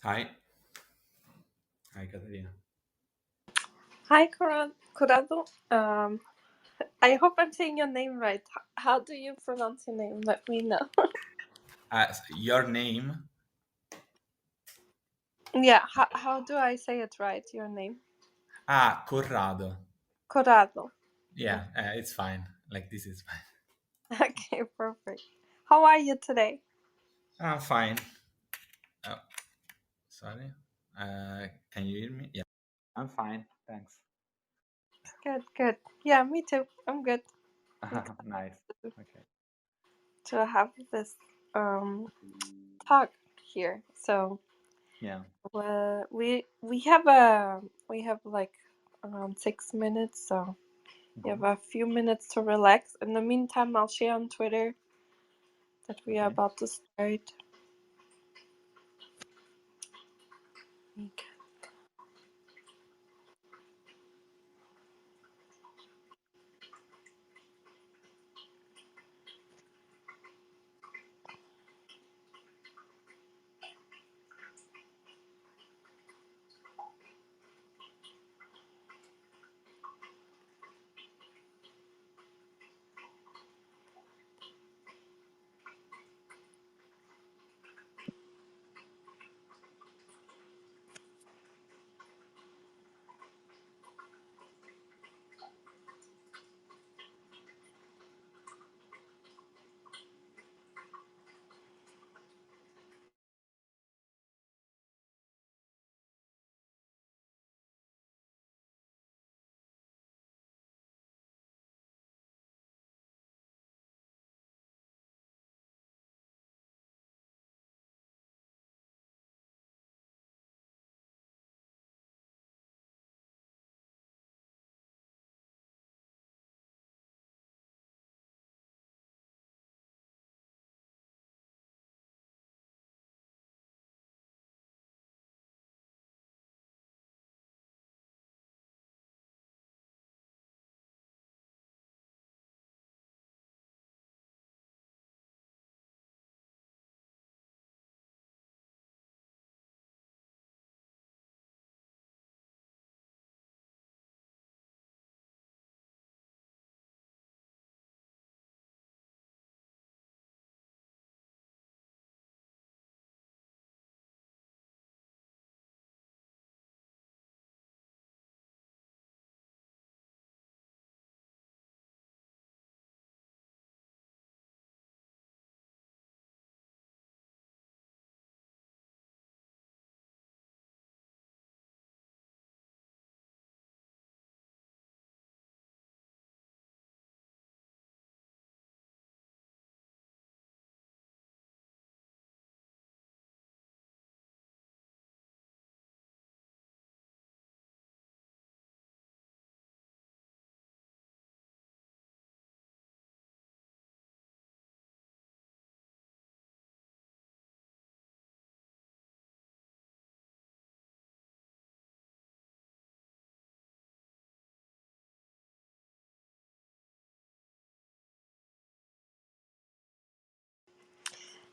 Hi. Hi, Katerina. Hi, Corrado. I hope I'm saying your name right. How do you pronounce your name? Let me know. Your name? Yeah, how do I say it right, your name? Corrado. Corrado. Yeah, it's fine. Like this is fine. Okay, perfect. How are you today? I'm fine. Oh, sorry. Can you hear me? Yeah. I'm fine. Thanks. Good, good. Yeah, me too. I'm good. I'm Nice. excited Okay. to have this um talk here. So, Yeah. we have like around 6 minutes, so we have Mhm. a few minutes to relax. In the meantime, I'll share on Twitter that we are Okay. about to start. Okay.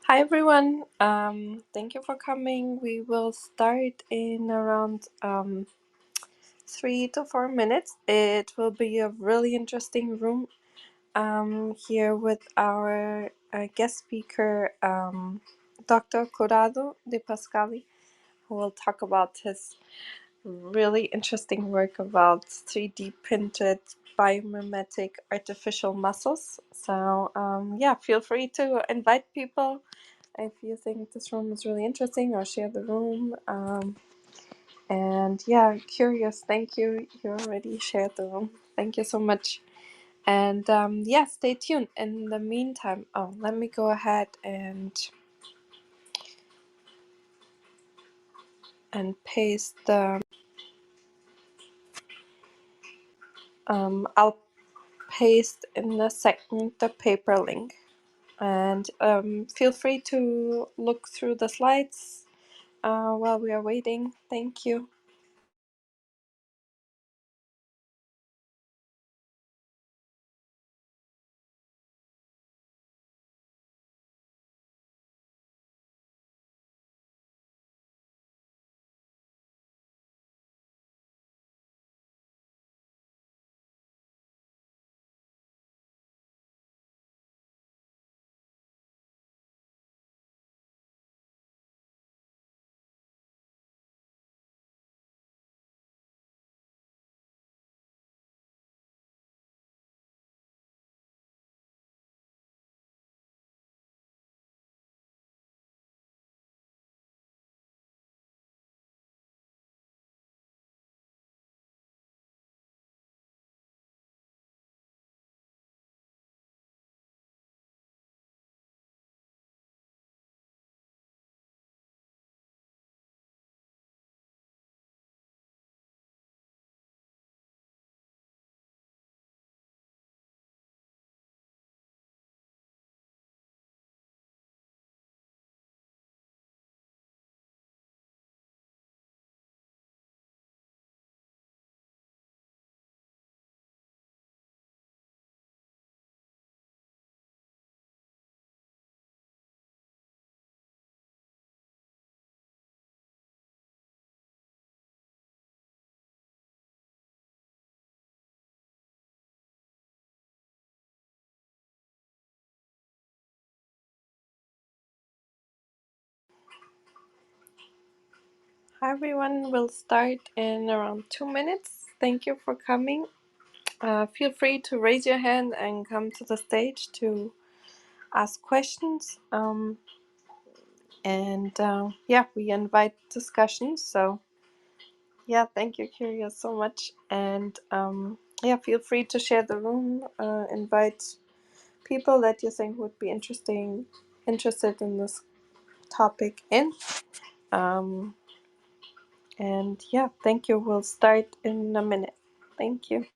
Hi everyone. Thank you for coming. We will start in around 3 to 4 minutes. It will be a really interesting room here with our guest speaker, Dr. Corrado de Pascali, who will talk about his really interesting work about 3D printed biomimetic artificial muscles. So, yeah, feel free to invite people if you think this room is really interesting, or share the room. And yeah, curious. Thank you. You already shared the room. Thank you so much. And yeah, stay tuned. In the meantime, let me go ahead and paste the. I'll paste in a second the paper link. And feel free to look through the slides while we are waiting. Thank you. Everyone will start in around 2 minutes. Thank you for coming. Feel free to raise your hand and come to the stage to ask questions. And we invite discussions. So, yeah, thank you, Kyria, so much. And feel free to share the room, invite people that you think would be interested in this topic in. Um, thank you. We'll start in a minute. Thank you.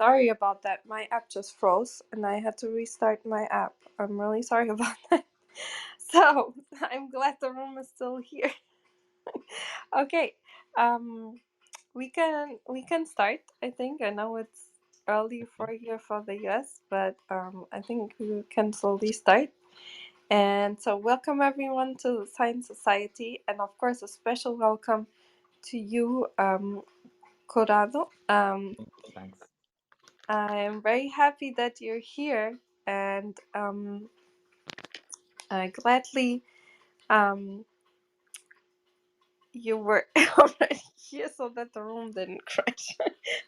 Sorry about that. My app just froze and I had to restart my app. I'm really sorry about that. So, I'm glad the room is still here. Okay. Um we can start, I think. I know it's early for here for the US, but I think we can slowly start. And so welcome everyone to the Science Society, and of course a special welcome to you, Corrado. Thanks. I'm very happy that you're here, and gladly um, you were already here so that the room didn't crash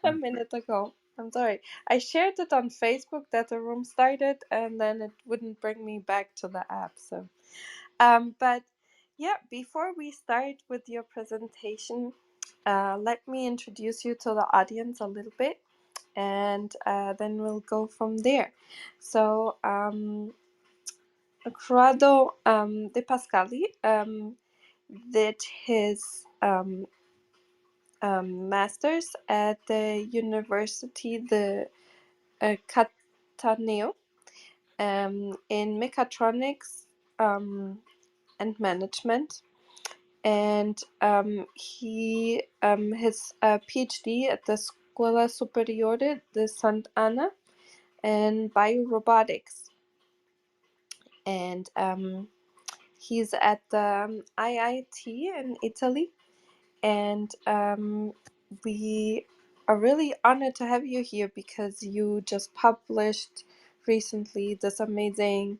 a minute ago. I'm sorry. I shared it on Facebook that the room started, and then it wouldn't bring me back to the app. So, but yeah, before we start with your presentation, let me introduce you to the audience a little bit, and then we'll go from there. So, Corrado de Pascali did his master's at the University the Cattaneo in mechatronics and management, and he his PhD at the Scuola Superiore de Sant'Anna in biorobotics, and he's at the IIT in Italy, and we are really honored to have you here because you just published recently this amazing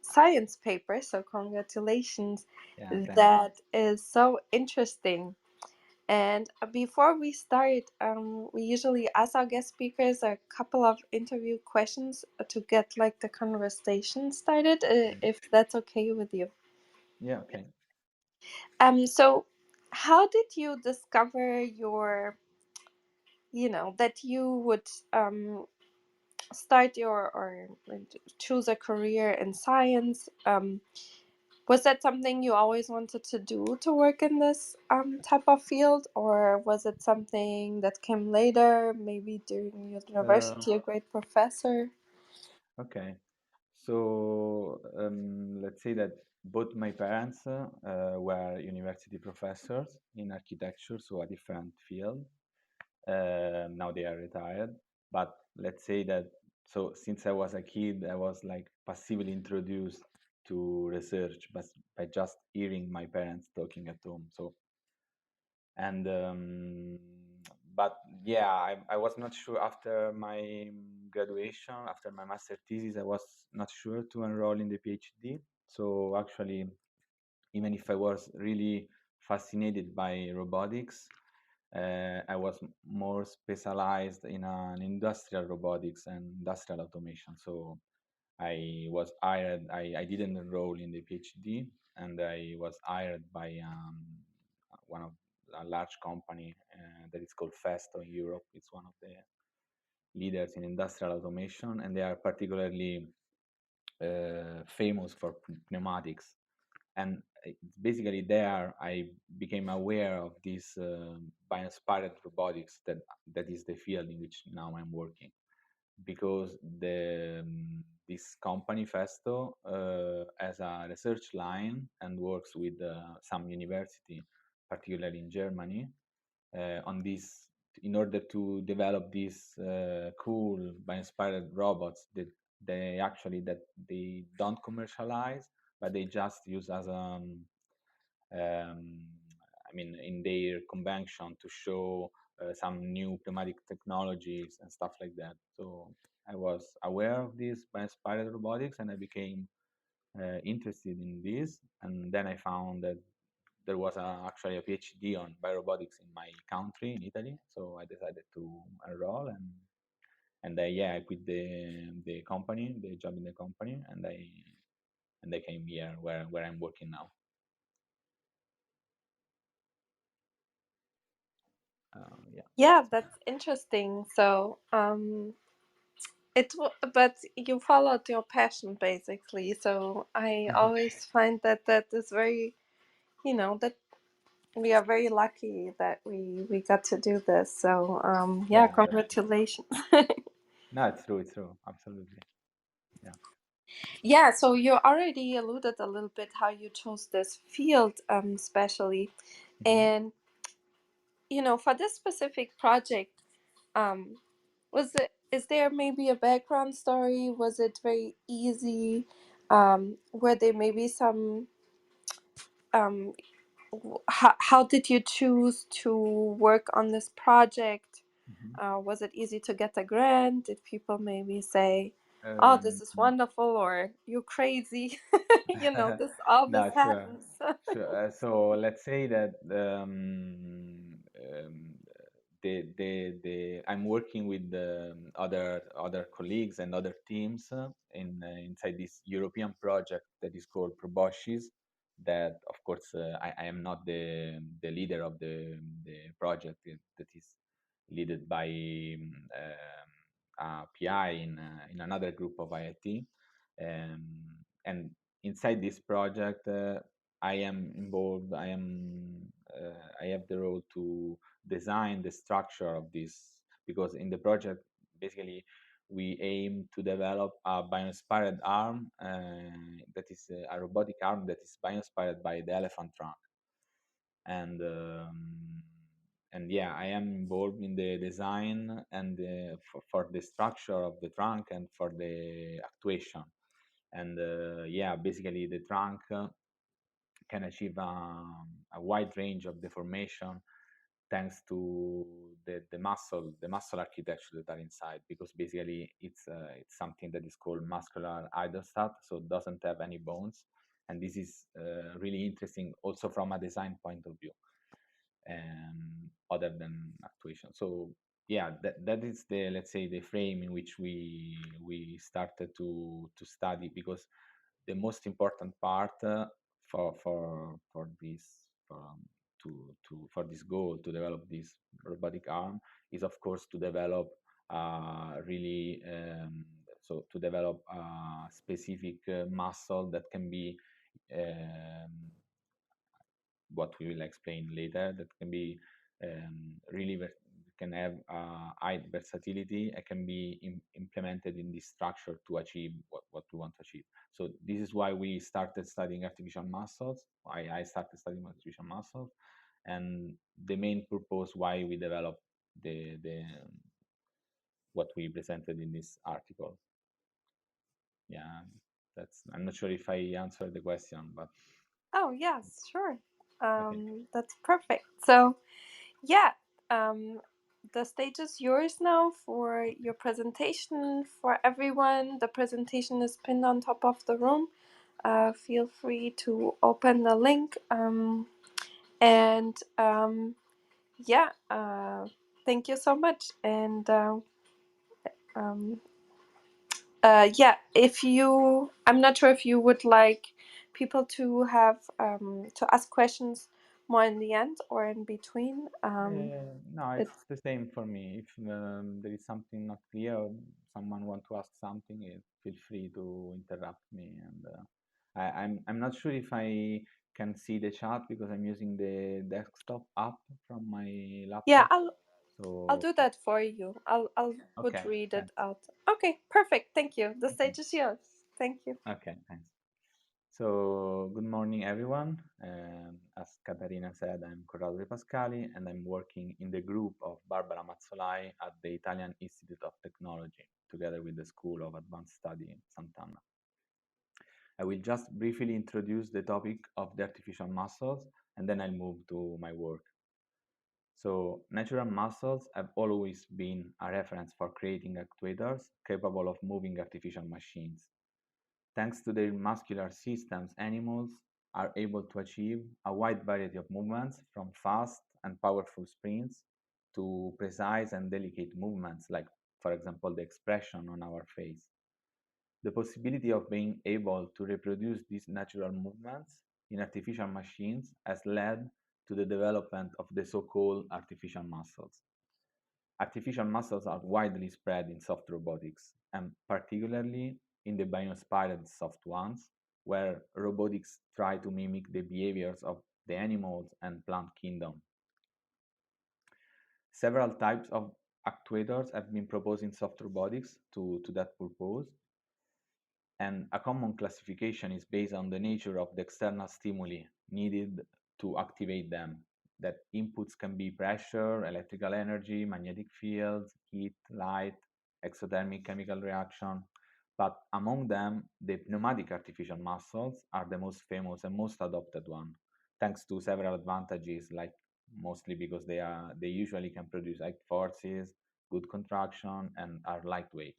science paper. So congratulations. Yeah, thanks. That is so interesting. And before we start, we usually ask our guest speakers a couple of interview questions to get like the conversation started, if that's okay with you. Yeah, okay. So how did you discover that you would start your or choose a career in science, was that something you always wanted to do, to work in this type of field, or was it something that came later, maybe during your Uh, university, a great professor? okay. So let's say that both my parents were university professors in architecture, so a different field. Now they are retired, but let's say that, so since I was a kid, I was like passively introduced to research, but by just hearing my parents talking at home. So and but yeah, I was not sure after my graduation, after my master thesis, I was not sure to enroll in the PhD. So actually, even if I was really fascinated by robotics, I was more specialized in an industrial robotics and industrial automation. So I was hired. I didn't enroll in the PhD, and I was hired by one of a large company that is called Festo in Europe. It's one of the leaders in industrial automation, and they are particularly famous for pneumatics. And basically, there I became aware of this bio-inspired robotics that is the field in which now I'm working, because this company Festo has a research line and works with some university, particularly in Germany, on this, in order to develop these cool by inspired robots that they don't commercialize, but they just use as um, I mean, in their convention to show some new pneumatic technologies and stuff like that. So I was aware of this by inspired robotics, and I became interested in this. And then I found that there was actually a PhD on biorobotics in my country, in Italy. So I decided to enroll, and yeah, I quit the company, the job in the company, and I came here where I'm working now. Yeah. Yeah, that's interesting. So, but you followed your passion basically. So I always find that that is very, that we are very lucky that we got to do this. So, yeah, Yeah. congratulations. No, it's true. It's true. Absolutely. Yeah. Yeah, so you already alluded a little bit how you chose this field, especially, Hmm. and for this specific project, um, is there maybe a background story? Was it very easy? Were there maybe some, um, how did you choose to work on this project? Hmm. Was it easy to get a grant? Did people maybe say, "Oh, this Um, is wonderful," or "You crazy"? This all this no, sure, happens. sure. So let's say that I'm working with other colleagues and other teams inside this European project that is called Proboscis. That of course I am not the leader of the project. That is led by a PI in another group of IIT, and inside this project, I am involved. I have the role to design the structure of this, because in the project, basically, we aim to develop a bio-inspired arm that is a robotic arm that is bio-inspired by the elephant trunk, and yeah, I am involved in the design and for the structure of the trunk and for the actuation. And yeah, basically the trunk can achieve a wide range of deformation thanks to the muscle architecture that are inside, because basically it's something that is called muscular hydrostat, so it doesn't have any bones. And this is really interesting also from a design point of view, other than actuation. So yeah, that is the, let's say, the frame in which we started to study, because the most important part for this to for this goal to develop this robotic arm is of course to develop really so to develop a specific muscle that can be um, what we will explain later, that can be really can have high versatility and can be implemented in this structure to achieve what we want to achieve. So this is why we started studying artificial muscles. I started studying artificial muscles, and the main purpose why we developed the what we presented in this article. Yeah, that's. I'm not sure if I answered the question, but Oh, yes, sure. okay. That's perfect. So, yeah, um, the stage is yours now for your presentation for everyone. The presentation is pinned on top of the room. Feel free to open the link. And yeah, thank you so much. And um, yeah, if you, I'm not sure if you would like people to have to ask questions more in the end or in between. No, It's it's the same for me. If there is something not clear, or someone want to ask something, feel free to interrupt me. And I'm not sure if I can see the chat because I'm using the desktop app from my yeah, laptop. I'll So do that for you. I'll would okay, read it thanks. out. Okay, perfect. Thank you. The Okay, stage is yours. Thank you. okay, thanks. So good morning, everyone. As Caterina said, I'm Corrado De Pascali, and I'm working in the group of Barbara Mazzolai at the Italian Institute of Technology, together with the School of Advanced Study in Sant'Anna. I will just briefly introduce the topic of the artificial muscles, and then I'll move to my work. So natural muscles have always been a reference for creating actuators capable of moving artificial machines. Thanks to their muscular systems, animals are able to achieve a wide variety of movements, from fast and powerful sprints to precise and delicate movements, like, for example, the expression on our face. The possibility of being able to reproduce these natural movements in artificial machines has led to the development of the so-called artificial muscles. Artificial muscles are widely spread in soft robotics, and particularly in the bioinspired soft ones, where robotics try to mimic the behaviors of the animals and plant kingdom. Several types of actuators have been proposed in soft robotics to that purpose, and a common classification is based on the nature of the external stimuli needed to activate them. That inputs can be pressure, electrical energy, magnetic fields, heat, light, exothermic chemical reaction. But among them, the pneumatic artificial muscles are the most famous and most adopted one, thanks to several advantages, like mostly because they usually can produce high forces, good contraction, and are lightweight.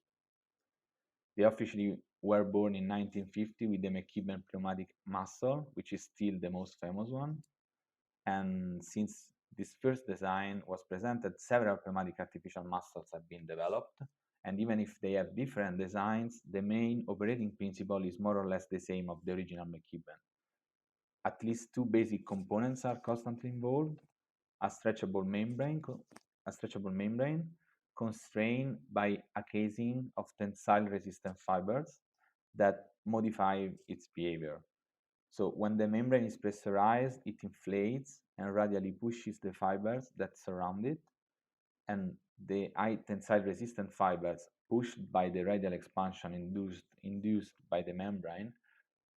They officially were born in 1950 with the McKibben pneumatic muscle, which is still the most famous one. And since this first design was presented, several pneumatic artificial muscles have been developed. And even if they have different designs, the main operating principle is more or less the same of the original McKibben. At least two basic components are constantly involved: a stretchable membrane, constrained by a casing of tensile-resistant fibers that modify its behavior. So when the membrane is pressurized, it inflates and radially pushes the fibers that surround it, and the high tensile resistant fibers, pushed by the radial expansion induced by the membrane,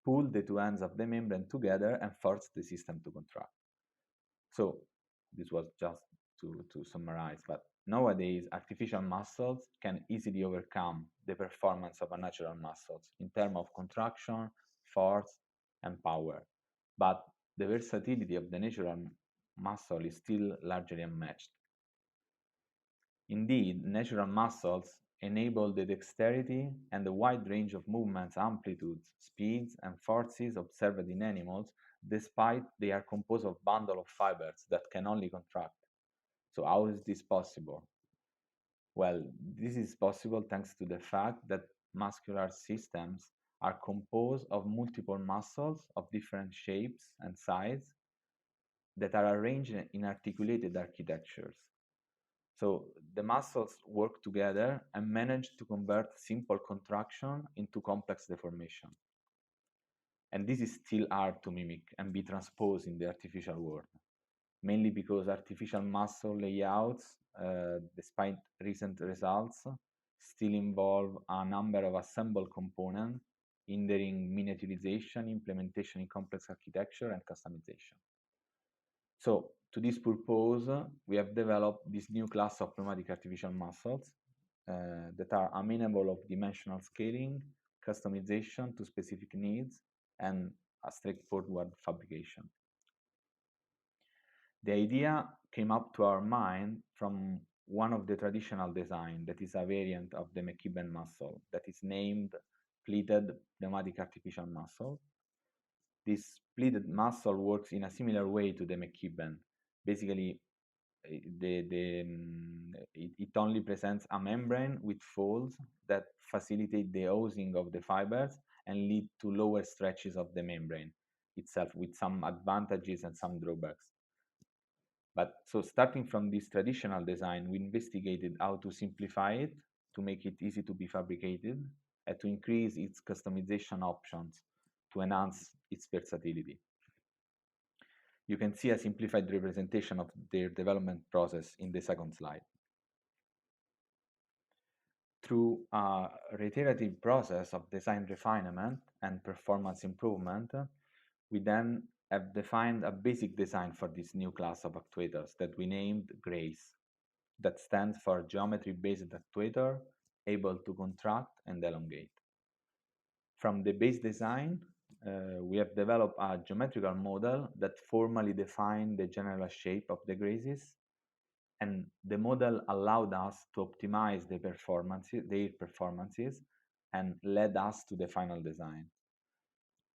pull the two ends of the membrane together and force the system to contract. So this was just to summarize, but nowadays artificial muscles can easily overcome the performance of a natural muscles in terms of contraction, force, and power. But the versatility of the natural muscle is still largely unmatched. Indeed, natural muscles enable the dexterity and the wide range of movements, amplitudes, speeds, and forces observed in animals, despite they are composed of bundle of fibers that can only contract. So how is this possible? Well, this is possible thanks to the fact that muscular systems are composed of multiple muscles of different shapes and sizes that are arranged in articulated architectures. So the muscles work together and manage to convert simple contraction into complex deformation. And this is still hard to mimic and be transposed in the artificial world, mainly because artificial muscle layouts, despite recent results, still involve a number of assembled components, hindering miniaturization, implementation in complex architecture, and customization. So, to this purpose, we have developed this new class of pneumatic artificial muscles that are amenable of dimensional scaling, customization to specific needs, and a straightforward fabrication. The idea came up to our mind from one of the traditional design that is a variant of the McKibben muscle that is named pleated pneumatic artificial muscle. This pleated muscle works in a similar way to the McKibben. Basically, it only presents a membrane with folds that facilitate the housing of the fibers and lead to lower stretches of the membrane itself, with some advantages and some drawbacks. But so starting from this traditional design, we investigated how to simplify it, to make it easy to be fabricated, and to increase its customization options to enhance its versatility. You can see a simplified representation of their development process in the second slide. Through a reiterative process of design refinement and performance improvement, we then have defined a basic design for this new class of actuators that we named GRACE, that stands for Geometry-Based Actuator, able to contract and elongate. From the base design, we have developed a geometrical model that formally defined the general shape of the GRACEs, and the model allowed us to optimize their performances and led us to the final design.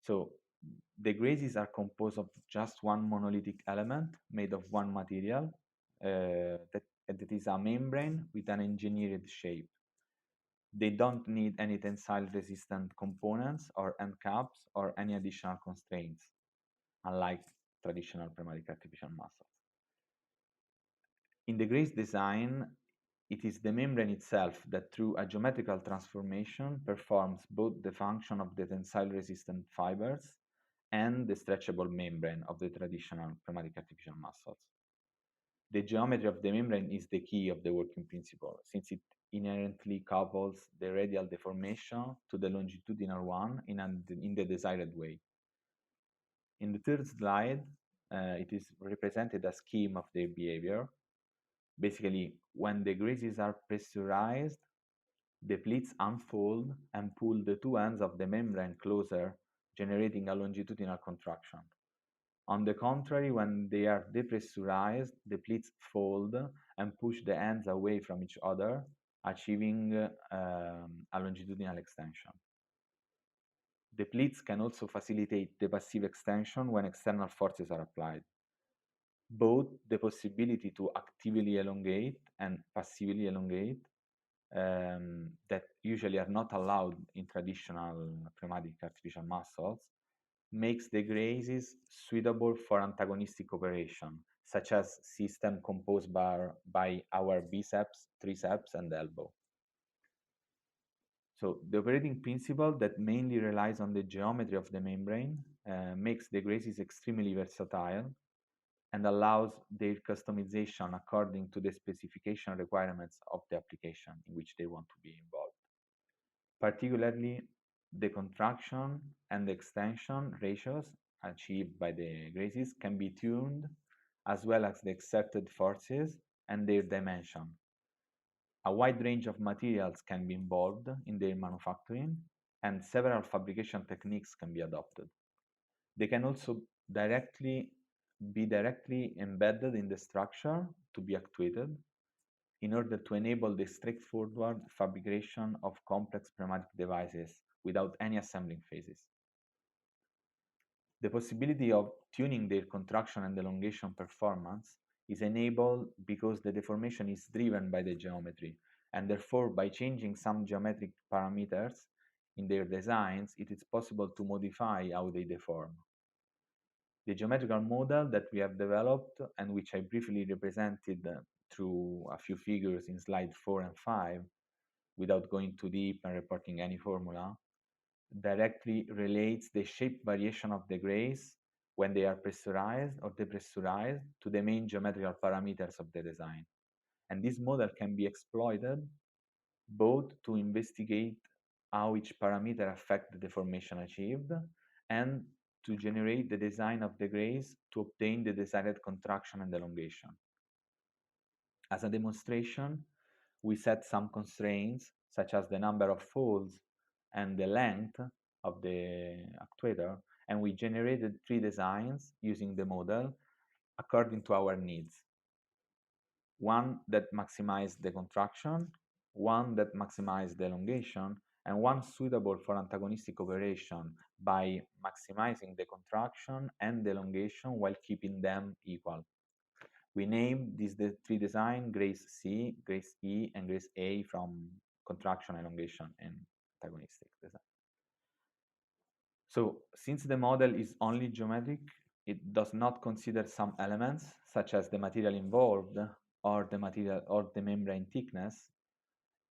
So the GRACEs are composed of just one monolithic element made of one material that is a membrane with an engineered shape. They don't need any tensile resistant components or end caps or any additional constraints, unlike traditional pneumatic artificial muscles. In the GRACE design, it is the membrane itself that, through a geometrical transformation, performs both the function of the tensile-resistant fibers and the stretchable membrane of the traditional pneumatic artificial muscles. The geometry of the membrane is the key of the working principle, since it inherently couples the radial deformation to the longitudinal one in the desired way. In the third slide, it is represented a scheme of their behavior. Basically, when the greases are pressurized, the pleats unfold and pull the two ends of the membrane closer, generating a longitudinal contraction. On the contrary, when they are depressurized, the pleats fold and push the ends away from each other, achieving a longitudinal extension. The pleats can also facilitate the passive extension when external forces are applied. Both the possibility to actively elongate and passively elongate that usually are not allowed in traditional pneumatic artificial muscles makes the GRACEs suitable for antagonistic operation, such as system composed by our biceps, triceps, and elbow. So the operating principle that mainly relies on the geometry of the membrane makes the GRACEs extremely versatile and allows their customization according to the specification requirements of the application in which they want to be involved. Particularly, the contraction and the extension ratios achieved by the GRACEs can be tuned, as well as the exerted forces and their dimension. A wide range of materials can be involved in their manufacturing, and several fabrication techniques can be adopted. They can also be directly embedded in the structure to be actuated in order to enable the straightforward fabrication of complex pneumatic devices without any assembling phases. The possibility of tuning their contraction and elongation performance is enabled because the deformation is driven by the geometry, and therefore by changing some geometric parameters in their designs, it is possible to modify how they deform. The geometrical model that we have developed and which I briefly represented through a few figures in slide 4 and 5, without going too deep and reporting any formula, directly relates the shape variation of the grays when they are pressurized or depressurized to the main geometrical parameters of the design. And this model can be exploited both to investigate how each parameter affects the deformation achieved and to generate the design of the grays to obtain the desired contraction and elongation. As a demonstration, we set some constraints, such as the number of folds and the length of the actuator, and we generated 3 designs using the model according to our needs. One that maximized the contraction, one that maximized the elongation, and one suitable for antagonistic operation by maximizing the contraction and the elongation while keeping them equal. We named these 3 designs Grace C, Grace E, and Grace A from contraction, elongation, and antagonistic design. So since the model is only geometric, it does not consider some elements, such as the material involved or the material or the membrane thickness.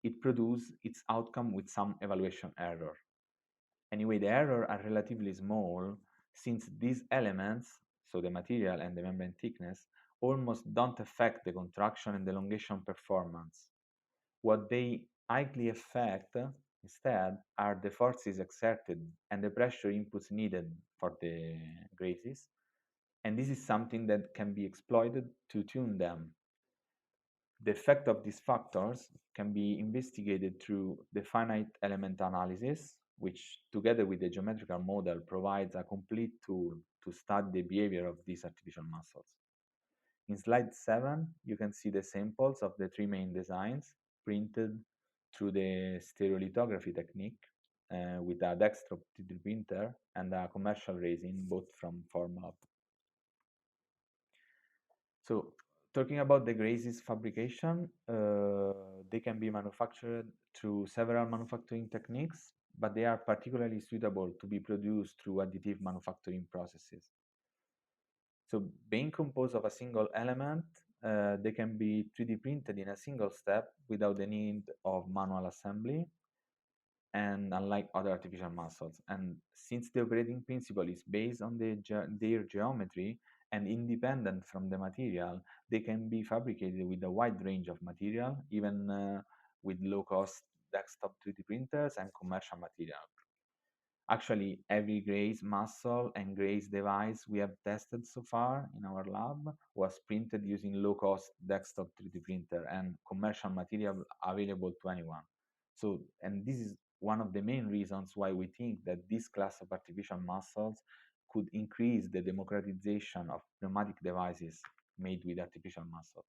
It produces its outcome with some evaluation error. Anyway, the error are relatively small since these elements, so the material and the membrane thickness, almost don't affect the contraction and elongation performance. What they highly affect instead are the forces exerted and the pressure inputs needed for the graces, and this is something that can be exploited to tune them. The effect of these factors can be investigated through the finite element analysis, which together with the geometrical model provides a complete tool to study the behavior of these artificial muscles. In slide 7, you can see the samples of the 3 main designs printed through the stereolithography technique with a desktop 3D printer and a commercial resin, both from Formlab. So talking about the grazes fabrication, they can be manufactured through several manufacturing techniques, but they are particularly suitable to be produced through additive manufacturing processes. So being composed of a single element, they can be 3D printed in a single step without the need of manual assembly, and unlike other artificial muscles. And since the operating principle is based on their geometry and independent from the material, they can be fabricated with a wide range of material, even with low-cost desktop 3D printers and commercial material. Actually, every grace muscle and grace device we have tested so far in our lab was printed using low-cost desktop 3D printer and commercial material available to anyone. So, and this is one of the main reasons why we think that this class of artificial muscles could increase the democratization of pneumatic devices made with artificial muscles.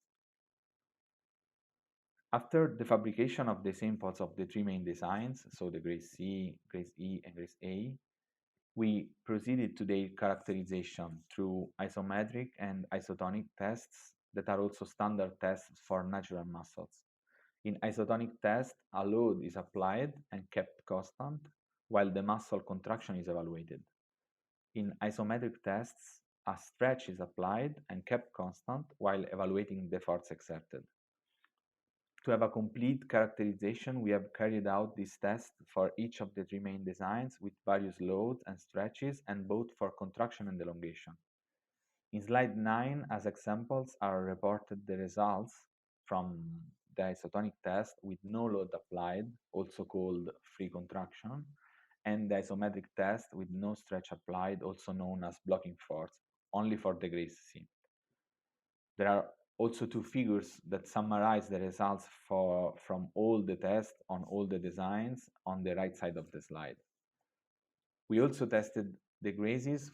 After the fabrication of the samples of the 3 main designs, so the Grace C, Grace E, and Grace A, we proceeded to their characterization through isometric and isotonic tests that are also standard tests for natural muscles. In isotonic test, a load is applied and kept constant, while the muscle contraction is evaluated. In isometric tests, a stretch is applied and kept constant while evaluating the force exerted. To have a complete characterization, we have carried out this test for each of the 3 main designs with various loads and stretches, and both for contraction and elongation. In slide 9, as examples, are reported the results from the isotonic test with no load applied, also called free contraction, and the isometric test with no stretch applied, also known as blocking force, only for the Grace C. There are also 2 figures that summarize the results from all the tests on all the designs on the right side of the slide. We also tested the grazes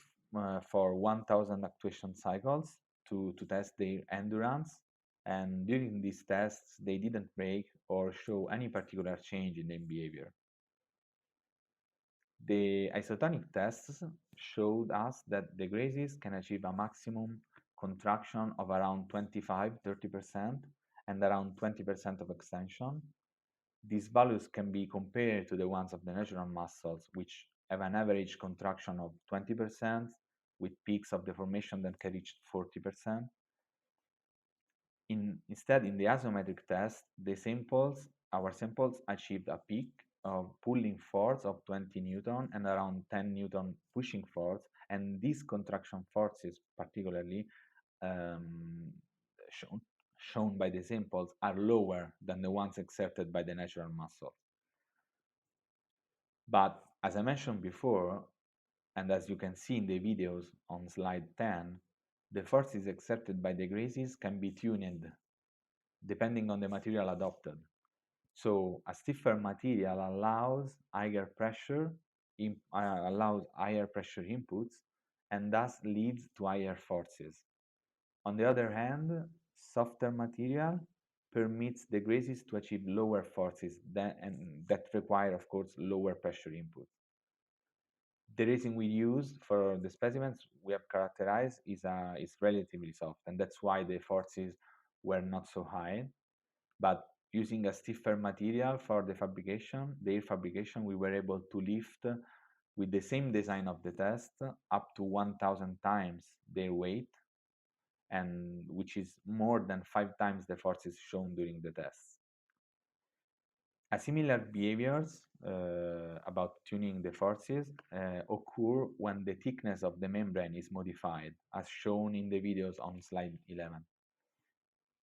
for 1000 actuation cycles to test their endurance, and during these tests they didn't break or show any particular change in their behavior. The isotonic tests showed us that the grazes can achieve a maximum contraction of around 25-30% and around 20% of extension. These values can be compared to the ones of the natural muscles, which have an average contraction of 20%, with peaks of deformation that can reach 40%. Instead, in the isometric test, our samples achieved a peak of pulling force of 20 Newton and around 10 Newton pushing force, and these contraction forces, particularly um, shown, shown by the samples, are lower than the ones exerted by the natural muscle. But as I mentioned before, and as you can see in the videos on slide 10, the forces exerted by the grazes can be tuned depending on the material adopted. So a stiffer material allows higher pressure inputs, and thus leads to higher forces. On the other hand, softer material permits the grazes to achieve lower forces and that require, of course, lower pressure inputs. The resin we use for the specimens we have characterized is relatively soft, and that's why the forces were not so high. But using a stiffer material for the air fabrication, we were able to lift with the same design of the test up to 1,000 times their weight, and which is more than 5 times the forces shown during the tests. A similar behaviors about tuning the forces occur when the thickness of the membrane is modified, as shown in the videos on slide 11.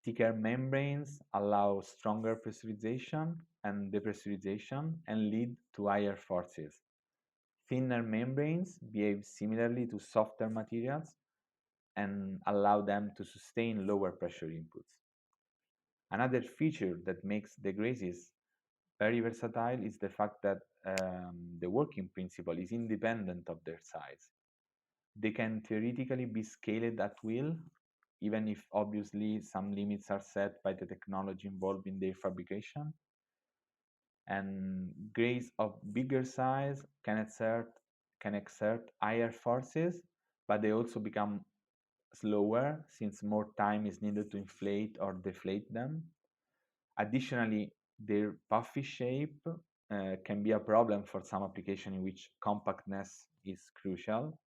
Thicker membranes allow stronger pressurization and depressurization and lead to higher forces. Thinner membranes behave similarly to softer materials and allow them to sustain lower pressure inputs. Another feature that makes the grazes very versatile is the fact that the working principle is independent of their size. They can theoretically be scaled at will, even if obviously some limits are set by the technology involved in their fabrication. And grays of bigger size can exert higher forces, but they also become slower since more time is needed to inflate or deflate them. Additionally, their puffy shape can be a problem for some application in which compactness is crucial.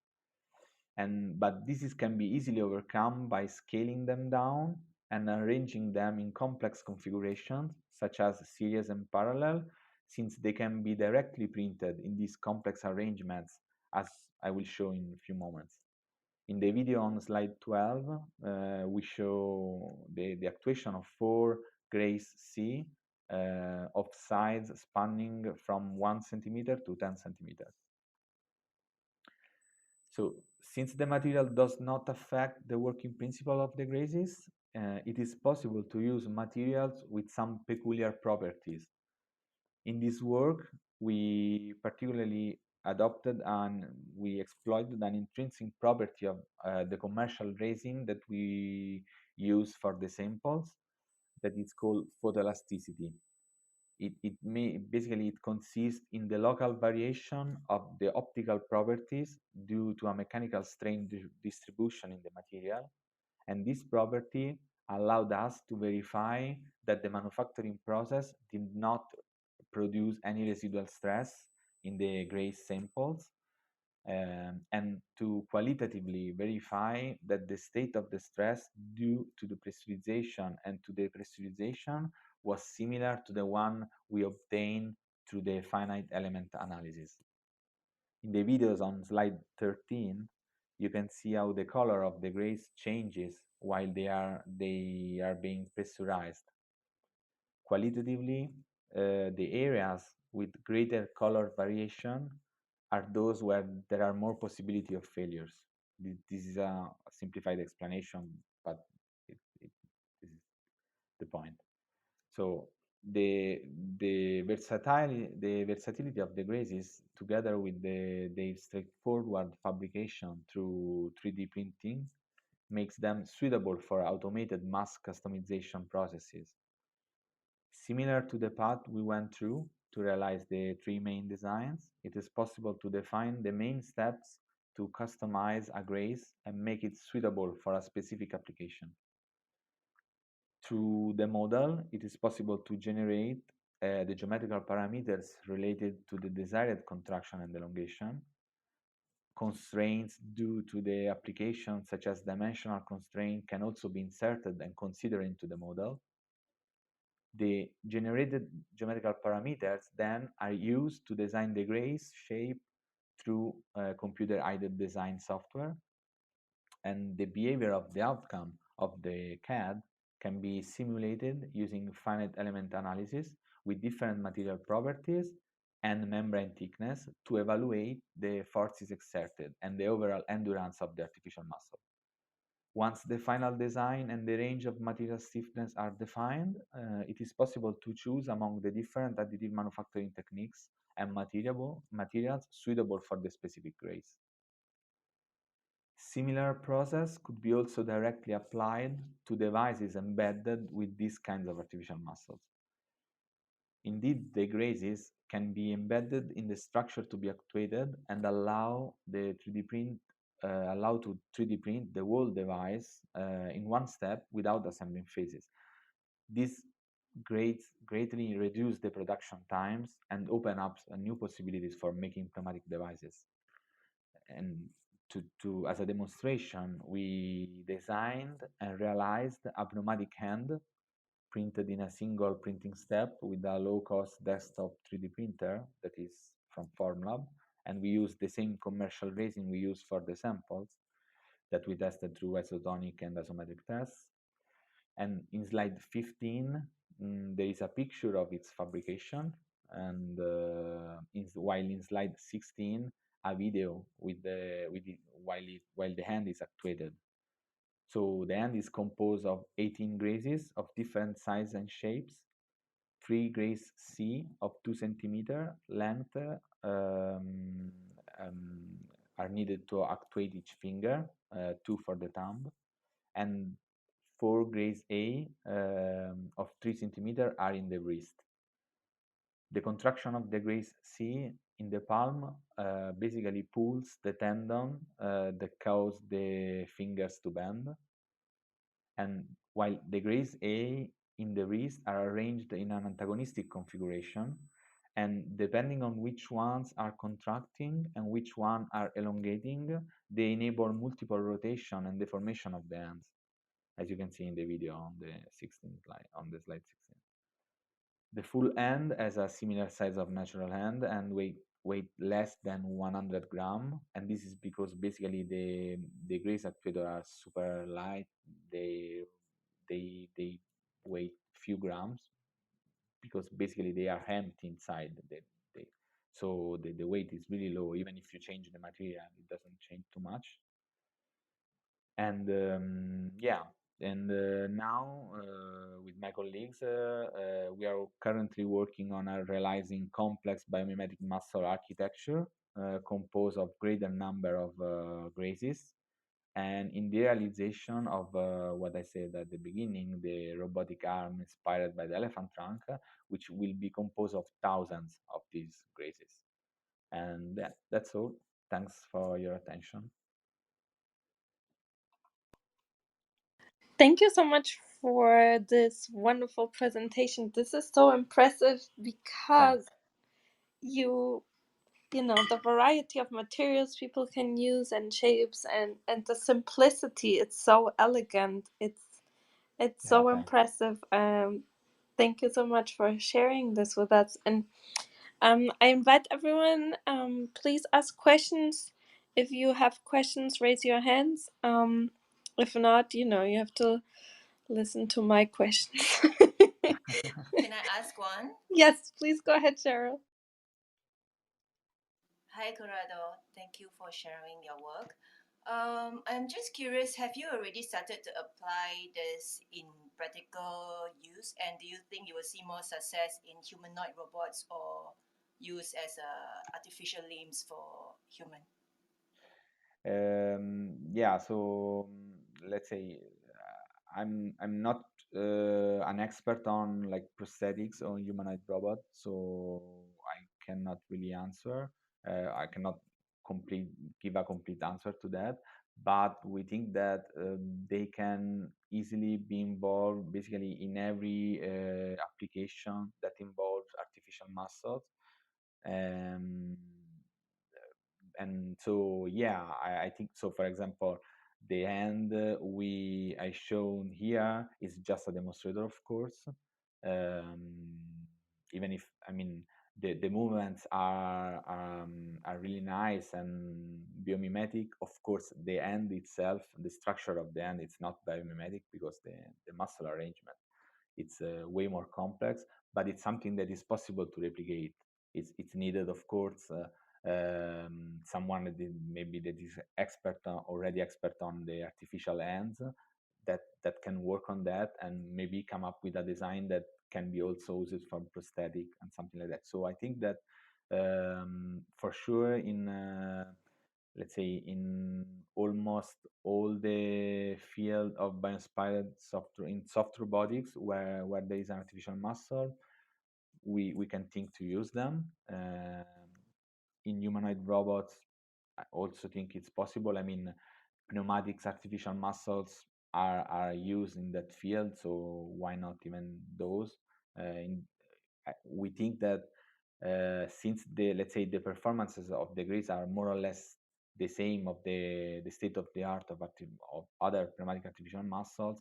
But can be easily overcome by scaling them down and arranging them in complex configurations, such as series and parallel, since they can be directly printed in these complex arrangements, as I will show in a few moments. In the video on slide 12, we show the actuation of 4 Grace C of sides spanning from 1 centimeter to 10 centimeters. So since the material does not affect the working principle of the grazes, it is possible to use materials with some peculiar properties. In this work, we particularly adopted and we exploited an intrinsic property of the commercial resin that we use for the samples, that is called photoelasticity. It consists in the local variation of the optical properties due to a mechanical strain distribution in the material, and this property allowed us to verify that the manufacturing process did not produce any residual stress in the gray samples, and to qualitatively verify that the state of the stress due to the pressurization and to the pressurization was similar to the one we obtained through the finite element analysis. In the videos on slide 13, you can see how the color of the grays changes while they are being pressurized. Qualitatively, the areas with greater color variation are those where there are more possibility of failures. This is a simplified explanation, but this is the point. So the versatility of the grazes, together with their straightforward fabrication through 3D printing, makes them suitable for automated mass customization processes. Similar to the path we went through to realize the 3 main designs, it is possible to define the main steps to customize a grace and make it suitable for a specific application. Through the model, it is possible to generate the geometrical parameters related to the desired contraction and elongation. constraints due to the application, such as dimensional constraint, can also be inserted and considered into the model. The generated geometrical parameters then are used to design the grace shape through computer-aided design software, and the behavior of the outcome of the CAD can be simulated using finite element analysis with different material properties and membrane thickness to evaluate the forces exerted and the overall endurance of the artificial muscle. Once the final design and the range of material stiffness are defined, it is possible to choose among the different additive manufacturing techniques and materials suitable for the specific grace. Similar process could be also directly applied to devices embedded with these kinds of artificial muscles. Indeed, the graces can be embedded in the structure to be actuated and allow to 3D print the whole device in one step without assembling phases. This greatly reduce the production times and open up new possibilities for making pneumatic devices. And as a demonstration, we designed and realized a pneumatic hand printed in a single printing step with a low-cost desktop 3D printer that is from Formlab, and we used the same commercial resin we used for the samples that we tested through isotonic and isometric tests. And in slide 15, there is a picture of its fabrication, and while in slide 16, a video while the hand is actuated. So the hand is composed of 18 graces of different sizes and shapes. 3 grace C of 2 centimeter length are needed to actuate each finger, 2 for the thumb, and 4 grace A of 3 centimeter are in the wrist. The contraction of the grace C in the palm basically pulls the tendon that cause the fingers to bend, and while the grace A in the wrist are arranged in an antagonistic configuration, and depending on which ones are contracting and which one are elongating, they enable multiple rotation and deformation of the hands, as you can see in the video on the 16th slide, on the slide 16. The full hand has a similar size of natural hand and weight less than 100 gram, and this is because basically the grace actuator are super light. They weigh few grams because basically they are empty inside. So the weight is really low. Even if you change the material, it doesn't change too much. And yeah, and now with my colleagues, we are currently working on realizing complex biomimetic muscle architecture composed of greater number of graces, and in the realization of what I said at the beginning, the robotic arm inspired by the elephant trunk, which will be composed of thousands of these graces. And yeah, that's all. Thanks for your attention. Thank you so much for this wonderful presentation. This is so impressive because Thanks. you know, the variety of materials people can use and shapes and the simplicity, it's so elegant. It's Yeah, so thanks. impressive. Thank you so much for sharing this with us. And I invite everyone, please ask questions. If you have questions, raise your hands. If not, you know, you have to listen to my questions. Can I ask one? Yes, please go ahead, Cheryl. Hi, Corrado. Thank you for sharing your work. I'm just curious, have you already started to apply this in practical use? And do you think you will see more success in humanoid robots or use as artificial limbs for human? Yeah, so let's say I'm not an expert on like prosthetics or humanoid robot, so I cannot really answer. I cannot complete give a complete answer to that. But we think that they can easily be involved basically in every application that involves artificial muscles. Um, and so yeah, I think so. For example, the hand I shown here is just a demonstrator, of course. Um, Even if I mean the movements are really nice and biomimetic. Of course, the hand itself, the structure of the hand, it's not biomimetic because the muscle arrangement it's way more complex, but it's something that is possible to replicate. It's needed, of course, someone maybe that is already expert on the artificial hands that can work on that and maybe come up with a design that can be also used for prosthetic and something like that. So I think that for sure in let's say in almost all the field of bioinspired software in soft robotics where there is an artificial muscle, we can think to use them. In humanoid robots, I also think it's possible. I mean, pneumatics, artificial muscles are used in that field, so why not even those? We think that since the let's say the performances of the grids are more or less the same of the state of the art of other pneumatic artificial muscles,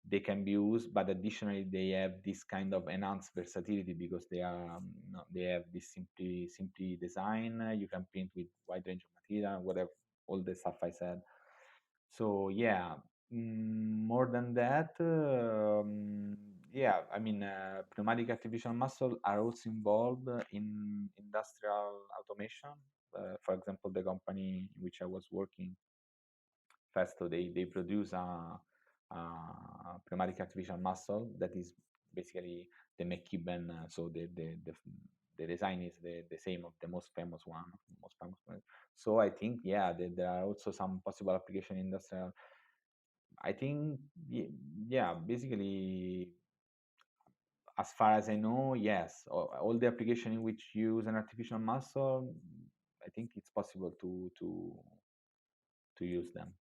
they can be used, but additionally they have this kind of enhanced versatility because they have this simply design. You can print with wide range of material, whatever, all the stuff I said. So yeah, more than that, yeah, I mean, pneumatic artificial muscle are also involved in industrial automation. For example, the company in which I was working, Festo, they produce a pneumatic artificial muscle that is basically the McKibben. So the design is the same of the most famous one, most famous one. So I think yeah, there are also some possible application in industrial. I think yeah, basically as far as I know, yes, all the application in which use an artificial muscle, I think it's possible to use them.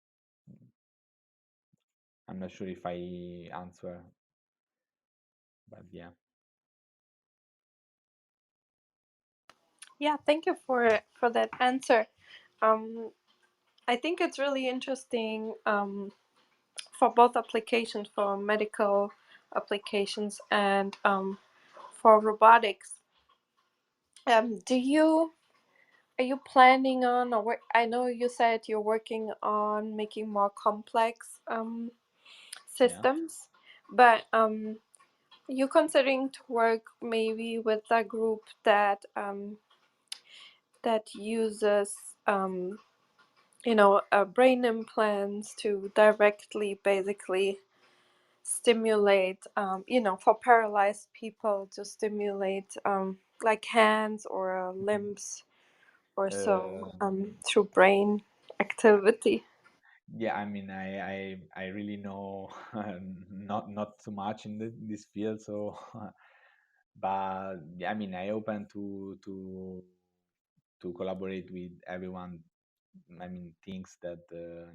I'm not sure if I answer, but yeah. Yeah, thank you for that answer. Um, I think it's really interesting for both applications, for medical applications and for robotics. Do you Are you planning on, or I know you said you're working on making more complex Yeah. systems, but you considering to work maybe with a group that uses brain implants to directly basically stimulate for paralyzed people to stimulate like hands or Mhm. limbs or so Um, through brain activity. yeah, I mean, I really know not too much in this field, so but yeah, I mean, I open to collaborate with everyone. I mean, things that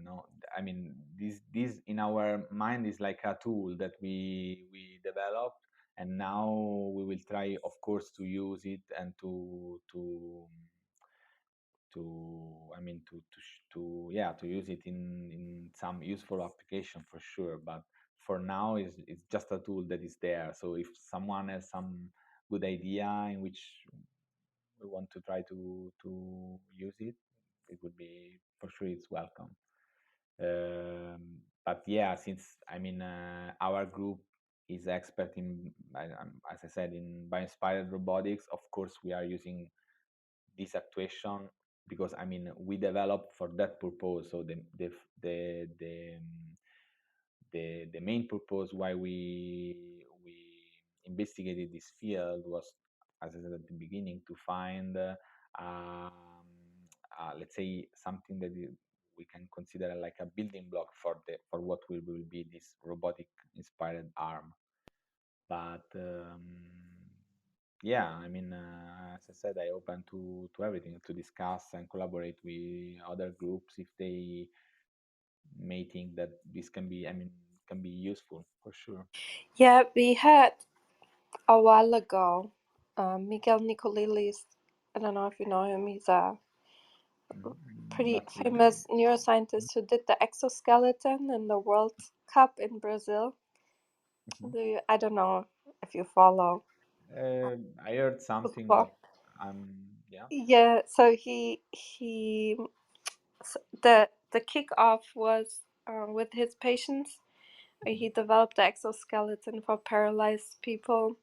no, I mean, this in our mind is like a tool that we developed, and now we will try, of course, to use it and I mean to yeah to use it in some useful application for sure. But for now, it's just a tool that is there. So if someone has some good idea in which we want to try to use it, it would be for sure it's welcome. But yeah, since I mean our group is expert in, as I said, in bio-inspired robotics. Of course, we are using this actuation because I mean we developed for that purpose. So the main purpose why we investigated this field was, as I said at the beginning, to find let's say something that we can consider like a building block for what will be this robotic inspired arm. But yeah, I mean, as I said, I open to everything to discuss and collaborate with other groups if they may think that this can be, I mean, can be useful for sure. Yeah, we had a while ago Miguel Nicolilis. I don't know if you know him. He's a pretty Not really. famous neuroscientist who did the exoskeleton in the World Cup in Brazil. Mhm. I don't know if you follow I heard something, football. but yeah. Yeah, so the kickoff was with his patients. Mhm. He developed the exoskeleton for paralyzed people,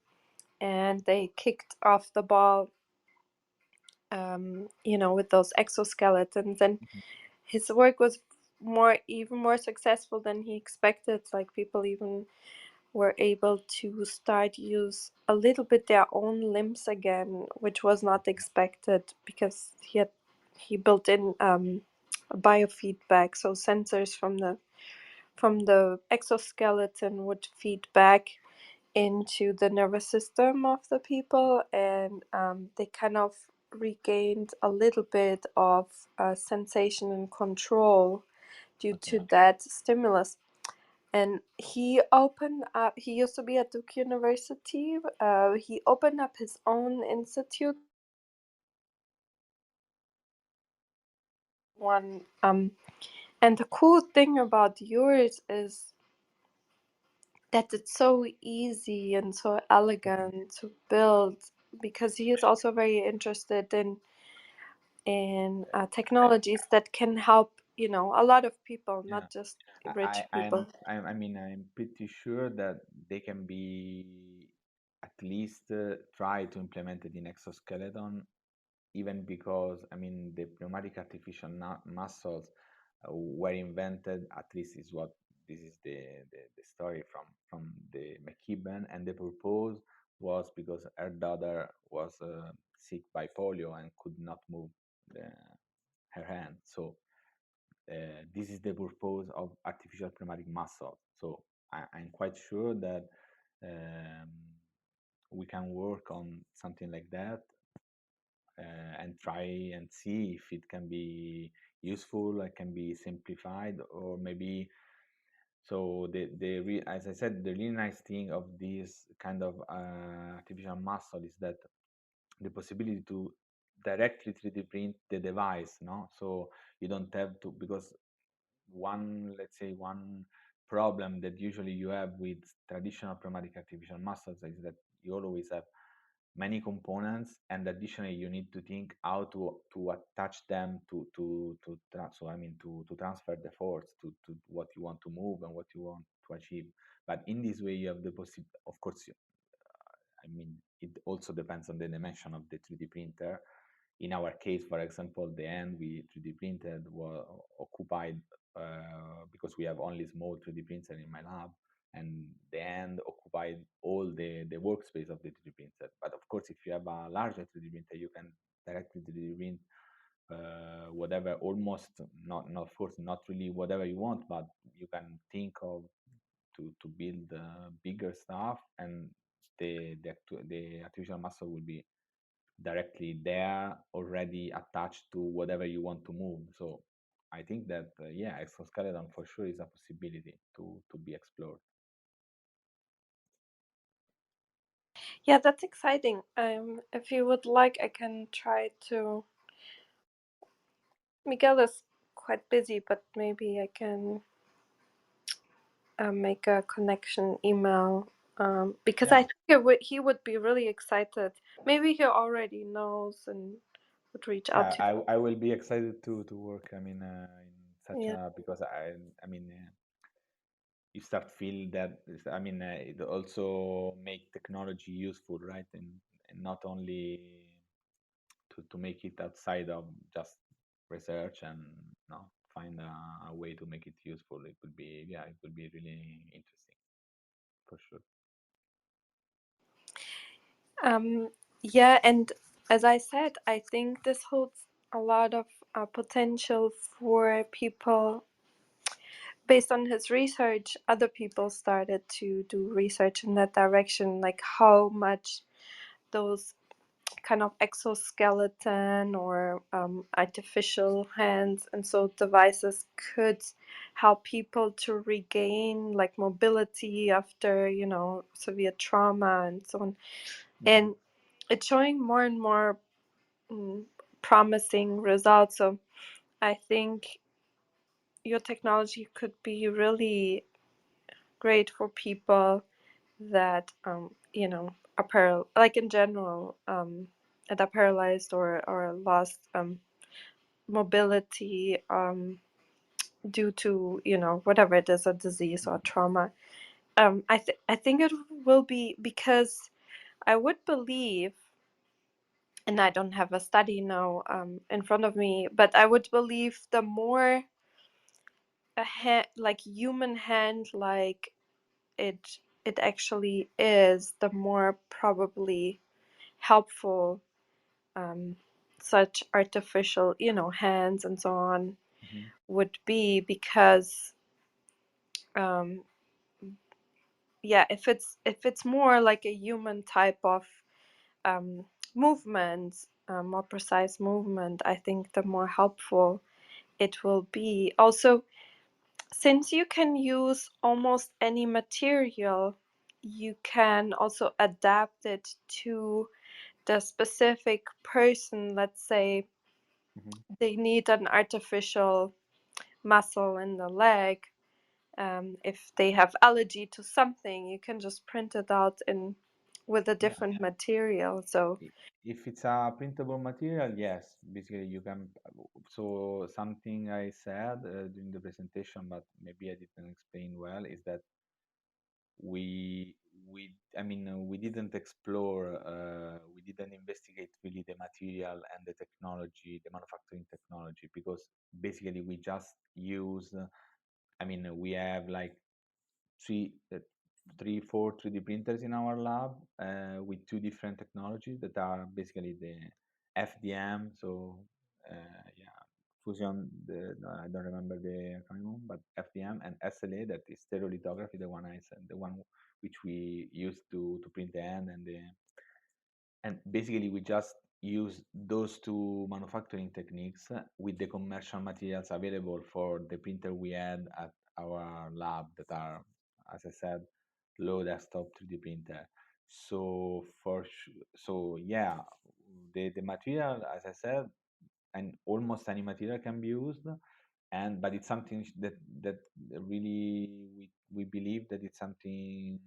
and they kicked off the ball, with those exoskeletons. And Mhm. his work was even more successful than he expected. Like people even were able to start use a little bit their own limbs again, which was not expected because he built in biofeedback, so sensors from the exoskeleton would feed back into the nervous system of the people, and they kind of regained a little bit of sensation and control due to Okay. that stimulus. And he opened up, he used to be at Duke University. He opened up his own institute. One And the cool thing about yours is that it's so easy and so elegant to build, because he is also very interested in technologies that can help, a lot of people, Yeah. not just I, rich I people. I mean, I'm pretty sure that they can be at least try to implement it in exoskeleton, even because I mean the pneumatic artificial muscles were invented. At least is what this is the story from the McKibben, and the purpose was because her daughter was sick by polio and could not move the, her hand. So this is the purpose of artificial pneumatic muscle. So I'm quite sure that um, we can work on something like that and try and see if it can be useful, it can be simplified, or maybe. So as I said, the really nice thing of this kind of artificial muscle is that the possibility to directly 3D print the device, no? So you don't have to, because let's say one problem that usually you have with traditional pneumatic artificial muscles is that you always have many components, and additionally you need to think how to attach them so I mean to transfer the force to what you want to move and what you want to achieve. But in this way you have the possibility, of course. I mean, it also depends on the dimension of the 3D printer. In our case, for example, the end we 3D printed was occupied because we have only small 3D printer in my lab, and the end occupied all the workspace of the 3D printer. But of course, if you have a larger 3D printer, you can directly 3D print whatever, almost not of course not really whatever you want, but you can think of to build bigger stuff, and the artificial muscle will be directly there, already attached to whatever you want to move. So I think that yeah, exoskeleton for sure is a possibility to be explored. Yeah, that's exciting. If you would like, I can try to. Miguel is quite busy, but maybe I can make a connection email, because I Yeah, think he would be really excited. Maybe he already knows and would reach out yeah, to I will be excited to work. I mean, in such you. Yeah. a because I mean. You start feel that I mean it also make technology useful, right? And not only to make it outside of just research and find a way to make it useful. It would be yeah, it would be really interesting for sure. Um, yeah, and as I said, I think this holds a lot of potential for people. Based on his research, other people started to do research in that direction, like how much those kind of exoskeleton or artificial hands and so devices could help people to regain like mobility after severe trauma and so on. Hmm. And it's showing more and more mm, promising results. So I think your technology could be really great for people that are like in general, that are paralyzed or lost mobility due to whatever it is, a disease or trauma. I think it will be, because I would believe, and I don't have a study now in front of me, but I would believe the more a hand, like human hand, like it actually is, the more probably helpful such artificial, hands and so on Mhm. would be, because um, yeah, if it's more like a human type of um, movement, more precise movement, I think the more helpful it will be. Also, since you can use almost any material, you can also adapt it to the specific person. Let's say Mhm. they need an artificial muscle in the leg. If they have allergy to something, you can just print it out in with a Yeah. different material. So If it's a printable material, yes, basically you can. So something I said during the presentation, but maybe I didn't explain well, is that we we didn't explore, we didn't investigate really the material and the technology, the manufacturing technology, because basically we just use. We have like three, uh, three, four 3D printers in our lab with two different technologies that are basically the FDM. So yeah, fusion. No, I don't remember the acronym, but FDM and SLA. That is stereolithography. The one I said, the one which we use to print the end and basically we just use those two manufacturing techniques with the commercial materials available for the printer we had at our lab that are, as I said, low desktop 3D printer. So so yeah, the material, as I said, and almost any material can be used, and but it's something that really we believe that it's something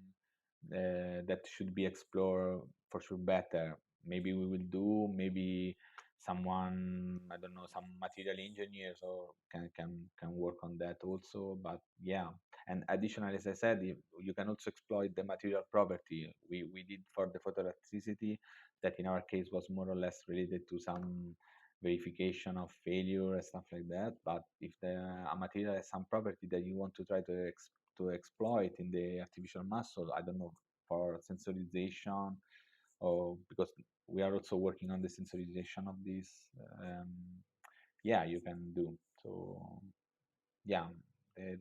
that should be explored for sure better. Maybe we will do, maybe someone, I don't know, some material engineers or can work on that also. But yeah, and additionally, as I said, you can also exploit the material property we did for the photoelectricity, that in our case was more or less related to some verification of failure and stuff like that. But if a material has some property that you want to try to exploit in the artificial muscle, I don't know, for sensorization, or because we are also working on the sensorization of this, um, yeah, you can do. So yeah,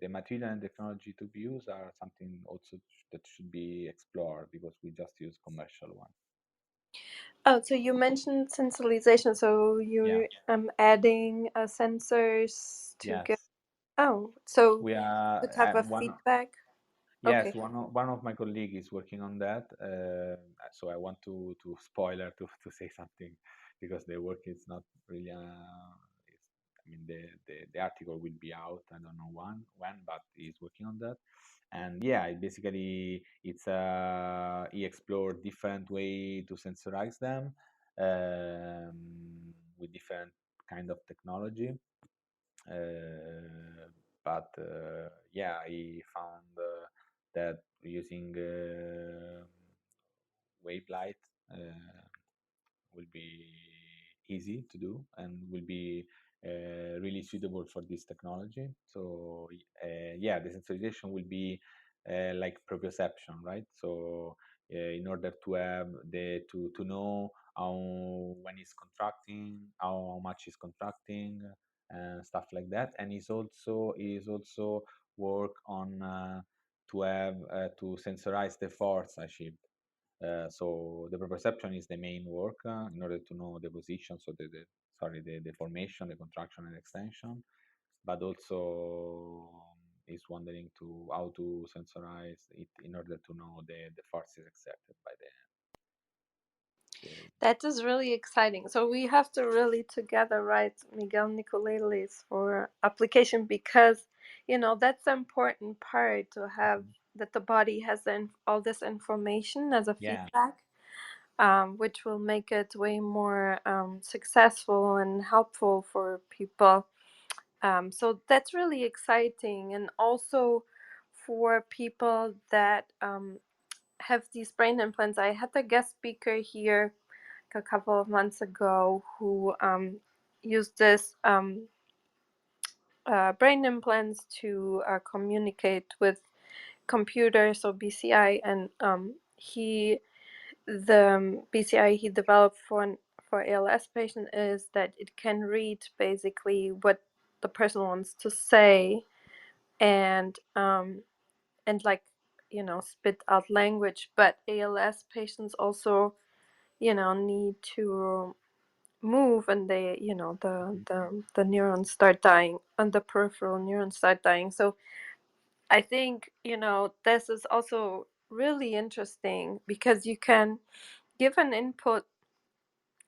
the material and technology to be used are something also that should be explored, because we just use commercial one. oh, so you mentioned sensorization. So Yeah. you adding sensors to get. Yes. Oh, so We are the type of one. feedback. Yes, Okay. one of my colleagues is working on that. So I want to spoiler to say something, because the work is not really. The article will be out. I don't know when, but he's working on that. And yeah, he explored different way to sensorize them with different kind of technology. But yeah, he found that using wave light will be easy to do and will be really suitable for this technology. So yeah, the sensorization will be like proprioception, right? So in order to have to know how, when it's contracting, how much is contracting, and stuff like that. And is also work on to have to sensorize the force achieved. So the proprioception is the main work in order to know the position, so the formation, the contraction and extension, but also is wondering to how to sensorize it in order to know the forces exerted by That is really exciting. So we have to really together write Miguel Nicolelis for application because, that's the important part to have Mhm. that the body has all this information as a Yeah. feedback, which will make it way more successful and helpful for people. So that's really exciting. And also for people that have these brain implants, I had a guest speaker here a couple of months ago who used this brain implants to communicate with computers, so BCI, and the BCI he developed for ALS patient is that it can read basically what the person wants to say, and like spit out language. But ALS patients also need to move, and they Mhm. the neurons start dying, and the peripheral neurons start dying. So I think this is also really interesting because you can give an input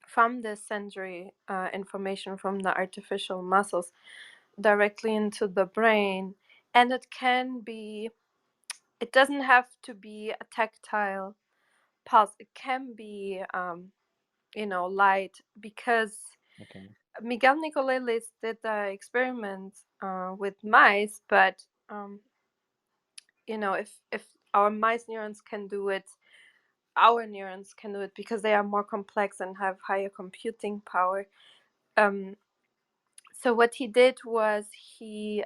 from this sensory information from the artificial muscles directly into the brain, and it doesn't have to be a tactile pulse. It can be light, because Okay. Miguel Nicolelis did the experiment with mice, but if our mice neurons can do it, our neurons can do it because they are more complex and have higher computing power. Um, so what he did was he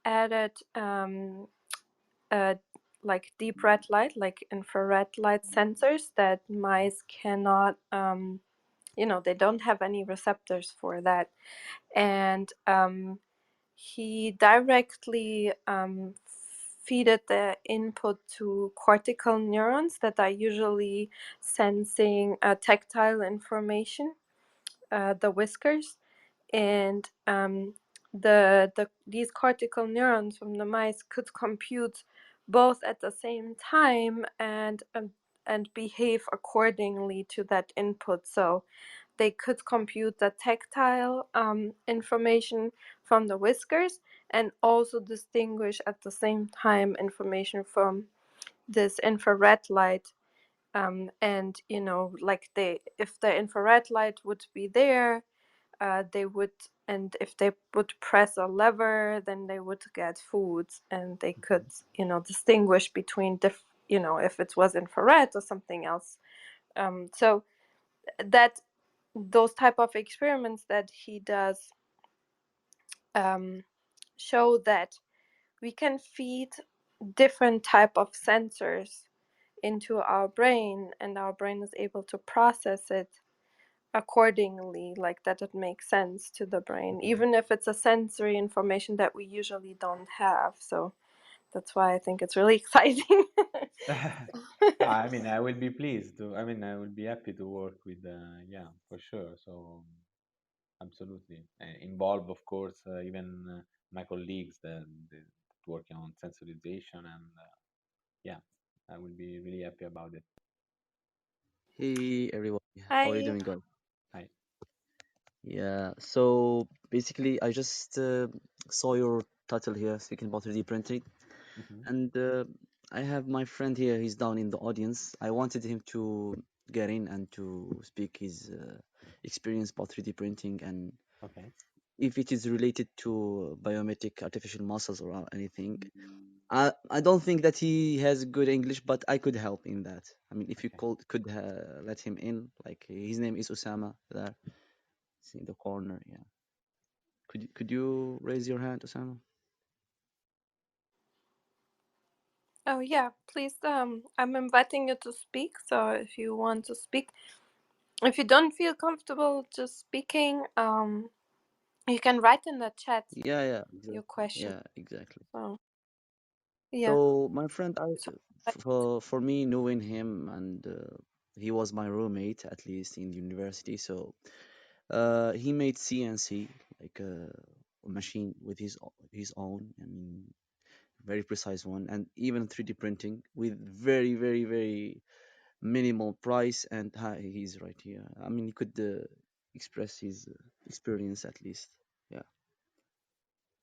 added uh, like deep red light, like infrared light sensors that mice cannot. They don't have any receptors for that, and he directly feeded the input to cortical neurons that are usually sensing tactile information, the whiskers, and these cortical neurons from the mice could compute both at the same time and behave accordingly to that input. So they could compute the tactile information from the whiskers and also distinguish at the same time information from this infrared light. And like if the infrared light would be there, they would, and if they would press a lever, then they would get foods, and they could Mhm. distinguish between if it was infrared or something else. So that those type of experiments that he does um, show that we can feed different type of sensors into our brain, and our brain is able to process it accordingly, like that it makes sense to the brain, Okay. even if it's a sensory information that we usually don't have. So that's why I think it's really exciting. I mean, I will be pleased to. I mean, I will be happy to work with. Yeah, for sure. So absolutely involve, of course, even my colleagues that working on sensorization, and yeah, I will be really happy about it. Hey everyone, how are you Hi. doing, guys? Hi. Yeah, so basically, I just saw your title here, speaking about 3D printing, Hmm. and I have my friend here. He's down in the audience. I wanted him to get in and to speak his experience about 3D printing and Okay. if it is related to biomimetic artificial muscles or anything. I don't think that he has good English, but I could help in that. I mean, if you Okay. could let him in, like his name is Osama there. It's in the corner, yeah. Could you raise your hand, Osama? Oh yeah, please. I'm inviting you to speak. So if you want to speak, if you don't feel comfortable just speaking, you can write in the chat Yeah, yeah, your exactly. question. Yeah, exactly. So yeah. So my friend, So for me knowing him and he was my roommate at least in university. So he made CNC like a machine with his own. I mean, very precise one, and even 3D printing with very, very, very minimal price, and hi, he's right here. I mean, he could express his experience at least. Yeah.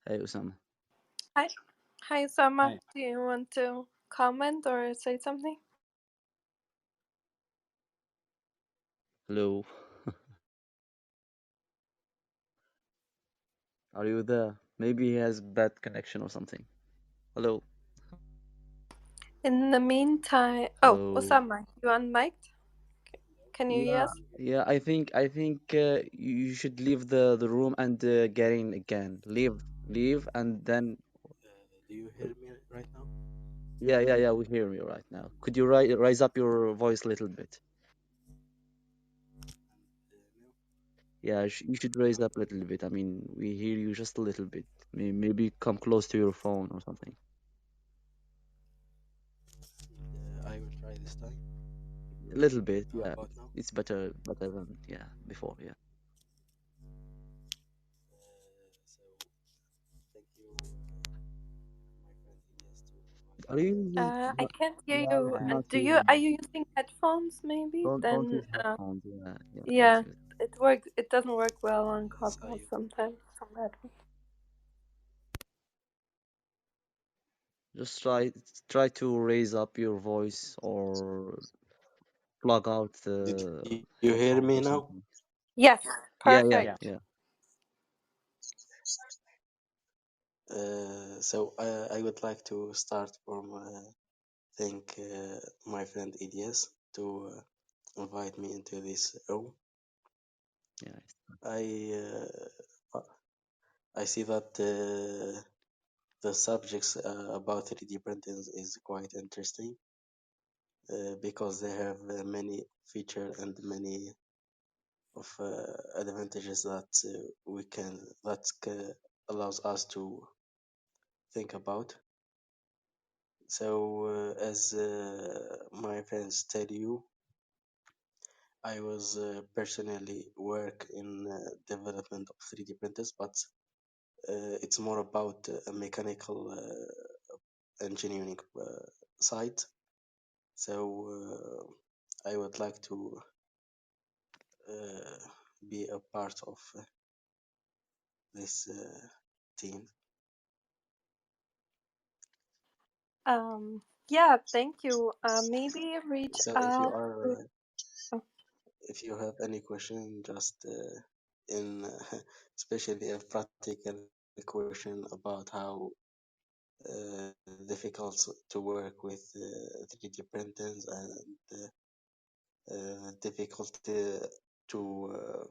Hey, Osama. Hi. Hi, Sama. Hi. Do you want to comment or say something? Hello. Are you there? Maybe he has bad connection or something. Hello. In the meantime, oh, Hello. Osama, you unmiked? Can you hear Yeah, us? yeah. I think you should leave the room and get in again. Leave, and then Do you hear me right now? yeah. We hear you right now. Could you raise up your voice a little bit? No. Yeah, you should raise up a little bit. I mean, we hear you just a little bit. Maybe come close to your phone or something. I will try this time. A little bit, How yeah. about now? It's better than yeah before. Yeah. So thank you, my friend Ilyas, to invite Are me you to this using? I room. can't hear Yeah, we you. Uh, cannot Do hear you? you. Are you using headphones? Maybe Don't then. use headphones. Yeah. Don't Yeah, use. it works. It doesn't work well on Yes, Clubhouse sometimes. Some headphones. Just try to raise up your voice or plug out did the you hear headphones me or now? something. Yes, Yeah. yeah. perfect. Yeah. I would like to start from thank my friend Ilyas to invite me into this room. Yeah. I I see that the subjects about 3D printing is quite interesting because they have many features and many of advantages that we can that allows us to think about. So as my friends tell you, I was personally work in development of 3D printers, but it's more about a mechanical engineering side. So I would like to uh, be a part of this team. Yeah, thank you. Maybe reach So out to. Oh, if you have any question, just in especially a practical question about how uh, difficult to work with 3D printers and difficult to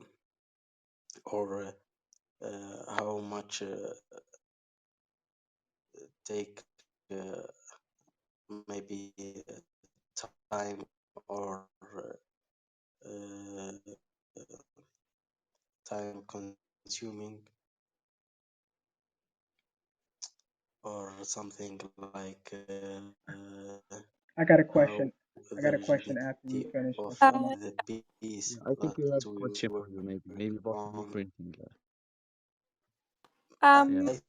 or how much take uh, maybe time or uh, time consuming or something like I got a how question. I the got a question after you rigidity finish, of Osama. the piece Yeah. I think that we have a we question for work you. Maybe about 3D on. printing. Yeah. um, I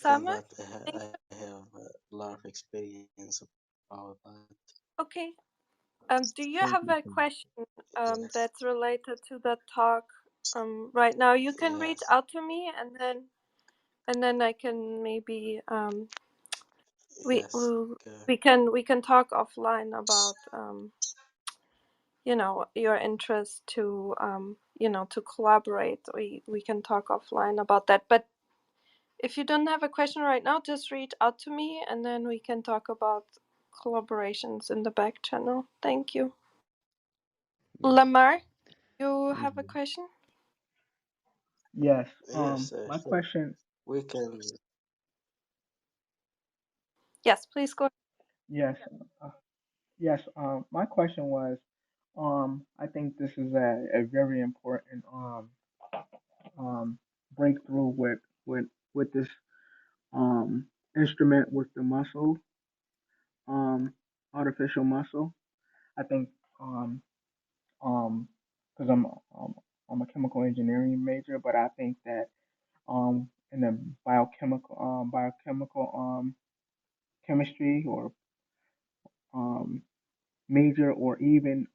think Osama. that Think, I have a lot of experience about that. okay. Do you Thank have you. a question Yes, that's related to the talk right now? You can reach yes, out to me, and then I can maybe we yes. we Okay. we can talk offline about you know, your interest to you know, to collaborate. We can talk offline about that. But if you don't have a question right now, just reach out to me, and then we can talk about collaborations in the back channel. Thank you. Yeah. Lamar, you have a Mhm. question? Yes. Yes, My sure. question. We can. Yes, please go. Yes. Uh, yes. My question was. I think this is a very important um breakthrough with this instrument with the muscle um artificial muscle. I think um um because um I'm a chemical engineering major, but I think that in the biochemical chemistry or um major or even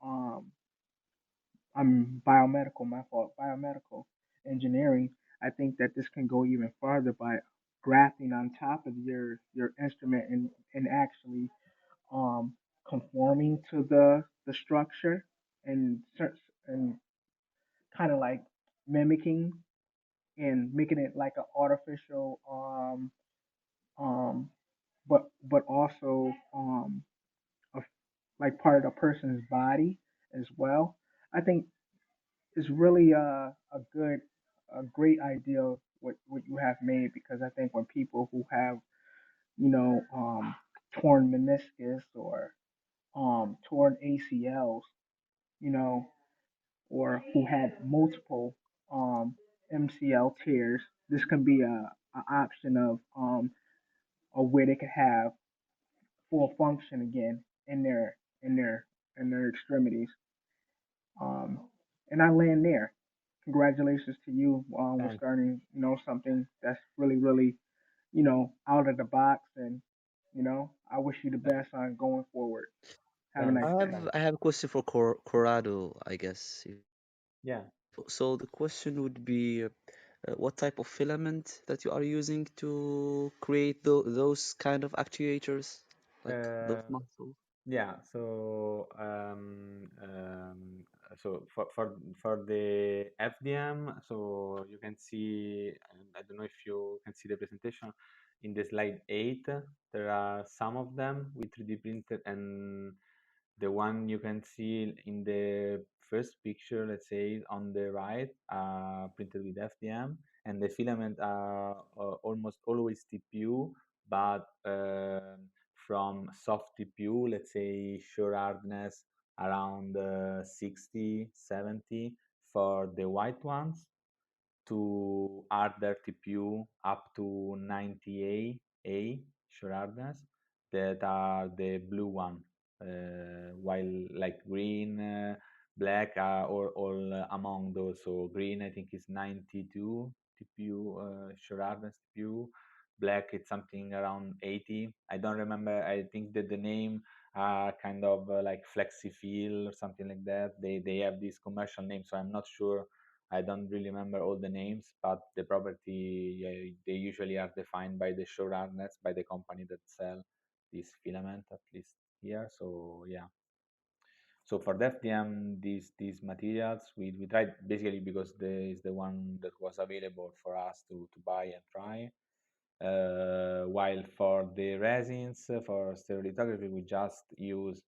I'm biomedical, my fault, biomedical engineering, I think that this can go even farther by grafting on top of your instrument and actually um conforming to the structure and and kind of like mimicking and making it like an artificial um but also a, like part of the person's body as well. I think it's really a great idea what you have made, because I think when people who have torn meniscus or torn ACLs, you know, or who had multiple MCL tears, this can be a option of where they could have full function again in their in their extremities. Um, and I land there. Congratulations to you with Thanks. starting, something that's really, out of the box. And, I wish you the Thanks. best on going forward. Have a Thanks. nice day. Thanks. I have a question for Corrado, I guess. Yeah. So the question would be, what type of filament that you are using to create those kind of actuators, like those Uh, muscles? Yeah, so for the FDM, so you can see, I don't know if you can see the presentation in the slide 8. There are some of them with 3D printed, and the one you can see in the first picture, let's say on the right, printed with FDM, and the filament are almost always TPU, but from soft TPU, let's say sure hardness around 60, 70 for the white ones, to harder TPU up to 90 A sure hardness, that are the blue one, while like green, black are all among those. So green I think is 92 TPU, sure hardness TPU. Black it's something around 80. I don't remember. I think that the name are kind of like FlexiFeel or something like that. They have this commercial name, so I'm not sure. I don't really remember all the names, but the property, they usually are defined by the show hardness, by the company that sell this filament, at least here. So yeah. So for the FDM, these materials, we tried basically because there is the one that was available for us to buy and try. While for the resins, for stereolithography, we just use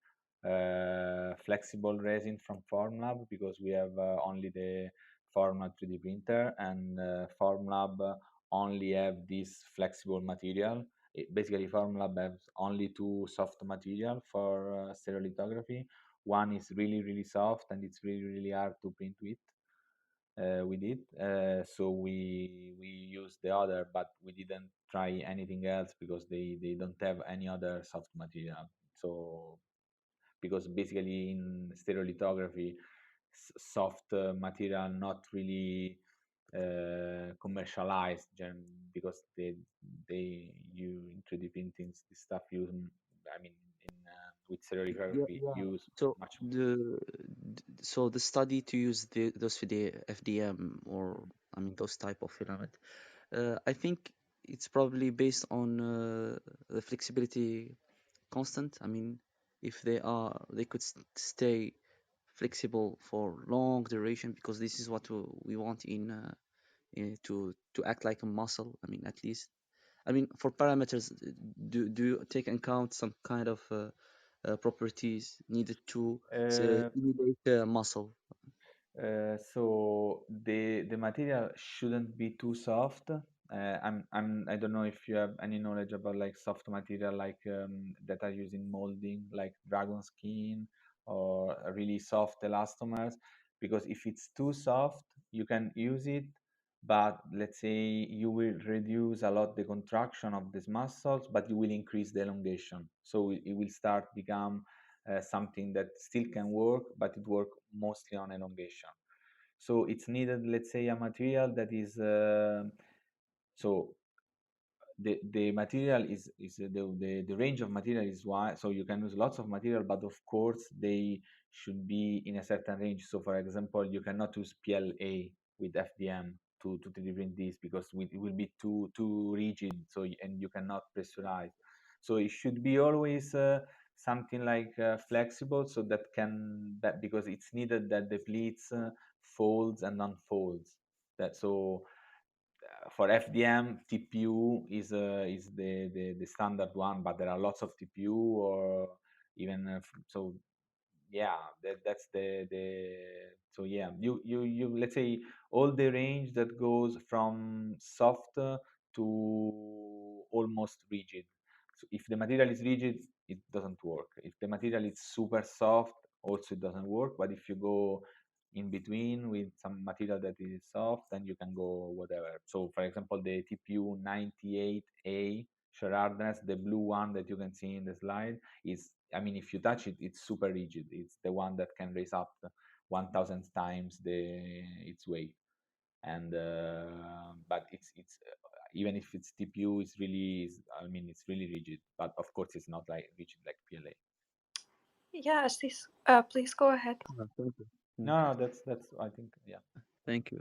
flexible resin from Formlab, because we have only the Formlab 3D printer, and Formlab only have this flexible material. Basically, Formlab has only two soft material for stereolithography. One is really soft, and it's really hard to print with it. So we use the other, but we didn't try anything else because they don't have any other soft material. So because basically in stereolithography, soft material not really commercialized, because they you in 3D printing this stuff use. I mean, in with Yeah, stereolithography yeah. use So much. the study to use those for the FDM, or I mean those type of filament, I think it's probably based on the flexibility constant. I mean, if they could stay flexible for long duration, because this is what we want to act like a muscle. I mean, at least. I mean, for parameters, do you take into account some kind of properties needed to Uh, simulate muscle? so the material shouldn't be too soft. I don't know if you have any knowledge about like soft material like that are used in molding, like dragon skin or really soft elastomers. Because if it's too soft, you can use it, but let's say you will reduce a lot the contraction of these muscles, but you will increase the elongation. So it will start become something that still can work, but it work mostly on elongation. So it's needed, let's say, a material that is so the material is the range of material is wide, so you can use lots of material, but of course they should be in a certain range. So for example, you cannot use PLA with FDM to 3D print this, because it will be too rigid, so and you cannot pressurize. So it should be always something like flexible, so that because it's needed that the pleats folds and unfolds. That so for FDM, TPU is the standard one, but there are lots of TPU, or even so. Yeah, that's the so yeah, you let's say all the range that goes from soft to almost rigid. So if the material is rigid, it doesn't work. If the material is super soft, also it doesn't work. But if you go in between with some material that is soft, then you can go whatever. So for example, the TPU 98A shear hardness, the blue one that you can see in the slide, is, I mean, if you touch it, it's super rigid. It's the one that can raise up 1,000 times its weight. And but it's even if it's TPU, it's really, I mean, it's really rigid. But of course, it's not like rigid like PLA. Yeah, please go ahead. Thank you. Thank No, you. no, that's I think, yeah. Thank you.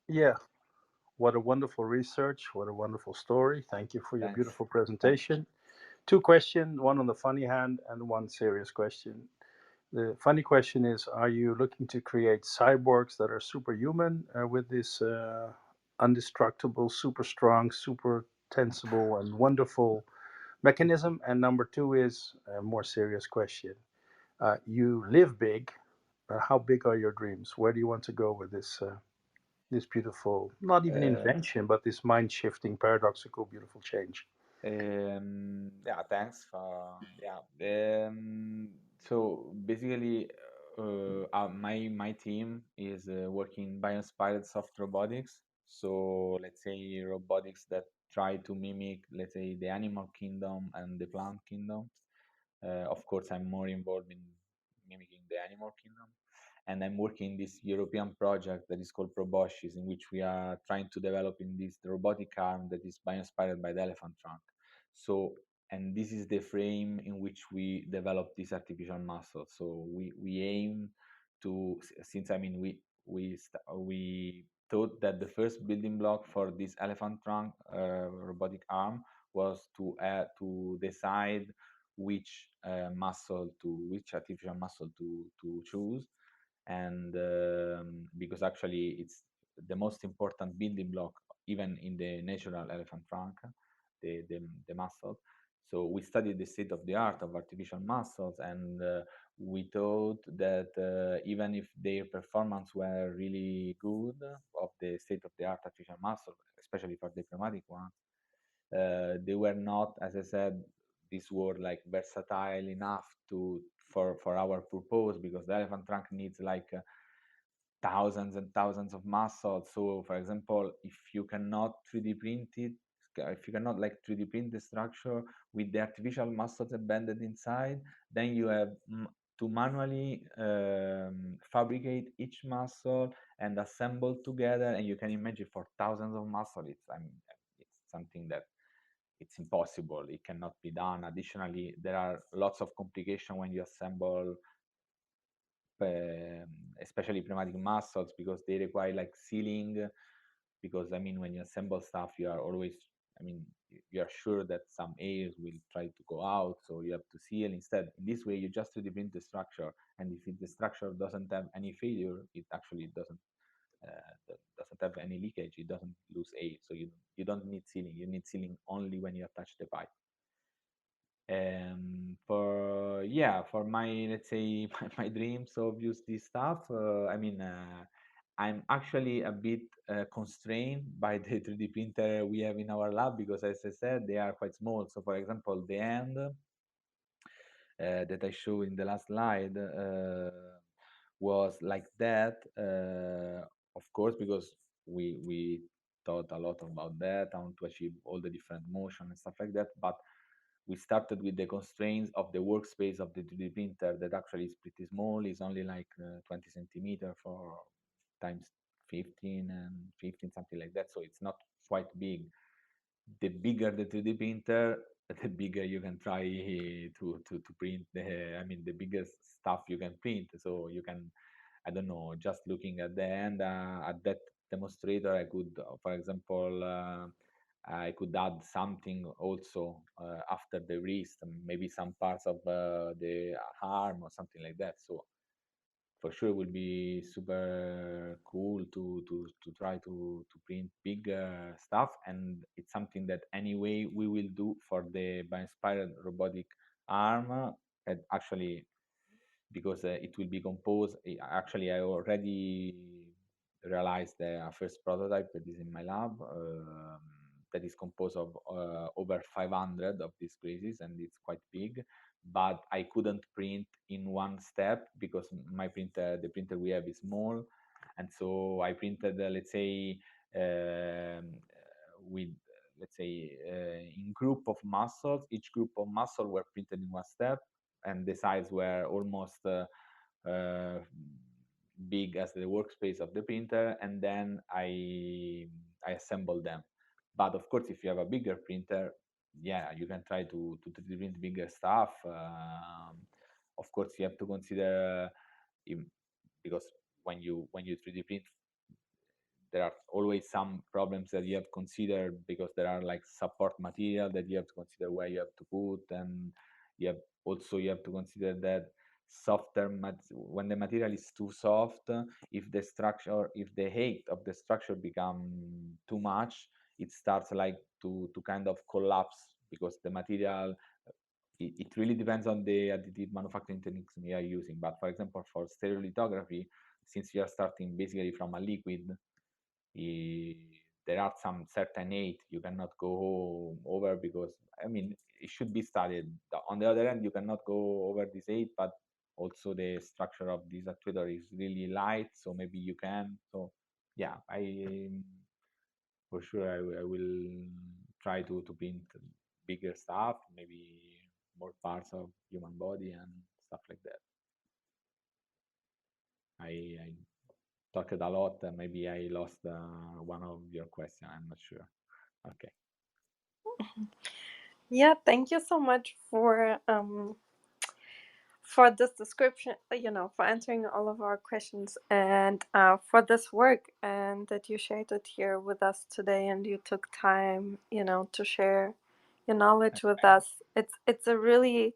Yeah. What a wonderful research. What a wonderful story. Thank you for your Thanks. beautiful Thanks. presentation. Two questions, one on the funny hand and one serious question. The funny question is, are you looking to create cyborgs that are superhuman with this indestructible, super strong, super tensible, and wonderful mechanism? And number two is a more serious question. You live big. How big are your dreams? Where do you want to go with this beautiful, not even Uh, invention, but this mind-shifting, paradoxical, beautiful change? Yeah, thanks for, yeah. So basically, my team is working bioinspired soft robotics. So let's say robotics that try to mimic, let's say, the animal kingdom and the plant kingdom. Of course, I'm more involved in mimicking the animal kingdom, and I'm working in this European project that is called Proboscis, in which we are trying to develop in this robotic arm that is bioinspired by the elephant trunk. So, and this is the frame in which we develop this artificial muscle. So we aim to, since I mean we thought that the first building block for this elephant trunk robotic arm was to decide which artificial muscle to choose, and because actually it's the most important building block even in the natural elephant trunk, the muscle. So we studied the state of the art of artificial muscles, and we thought that even if their performance were really good of the state of the art artificial muscle, especially for the pneumatic ones, they were not, as I said, these were like versatile enough for our purpose, because the elephant trunk needs like thousands and thousands of muscles. So, for example, if you cannot 3D print it, if you cannot like 3D print the structure with the artificial muscles embedded inside, then you have to manually fabricate each muscle and assemble together. And you can imagine for thousands of muscles, it's something that it's impossible. It cannot be done. Additionally, there are lots of complications when you assemble especially pneumatic muscles, because they require like sealing, because I mean when you assemble stuff you are always, I mean, you are sure that some airs will try to go out, so you have to seal. Instead, in this way you just 3D print the structure, and if the structure doesn't have any failure, it actually doesn't have any leakage, it doesn't lose air, so you don't need sealing. You need sealing only when you attach the pipe. For my, let's say, my dreams of use this stuff, I'm actually a bit constrained by the 3D printer we have in our lab, because as I said, they are quite small. So for example, the end that I showed in the last slide was like that, of course, because we thought a lot about that, how to achieve all the different motion and stuff like that. But we started with the constraints of the workspace of the 3D printer, that actually is pretty small. It's only like 20 centimeter for times 15 and 15, something like that. So it's not quite big. the bigger the 3D printer, the bigger you can try to print the, I mean, the biggest stuff you can print. So you can, I don't know, just looking at the end, at that demonstrator, I could, for example, I could add something also after the wrist, maybe some parts of the arm or something like that. So for sure it will be super cool to try to print big stuff, and it's something that anyway we will do for the by-inspired robotic arm, and actually because it will be composed. Actually, I already realized the first prototype that is in my lab, that is composed of over 500 of these pieces, and it's quite big. But I couldn't print in one step because my printer, the printer we have, is small, and so I printed, let's say, with let's say in group of muscles. Each group of muscle were printed in one step, and the size were almost uh, big as the workspace of the printer, and then I assemble them. But of course, if you have a bigger printer, yeah, you can try to 3D print bigger stuff. Of course, you have to consider because when you 3D print, there are always some problems that you have to consider, because there are like support material that you have to consider where you have to put, and you have to consider that when the material is too soft, if the height of the structure become too much, it starts like to kind of collapse, because the material, it really depends on the additive manufacturing techniques we are using. But for example, for stereolithography, since you are starting basically from a liquid, there are some certain height you cannot go over, because I mean it should be studied. On the other hand, you cannot go over this height, but also the structure of this actuator is really light, so maybe you can. So yeah, I for sure I will try to print bigger stuff, maybe more parts of human body and stuff like that. I talked a lot. Maybe I lost one of your question. I'm not sure. Okay. Yeah, thank you so much for this description, for answering all of our questions, and for this work, and that you shared it here with us today, and you took time, to share your knowledge with us. It's a really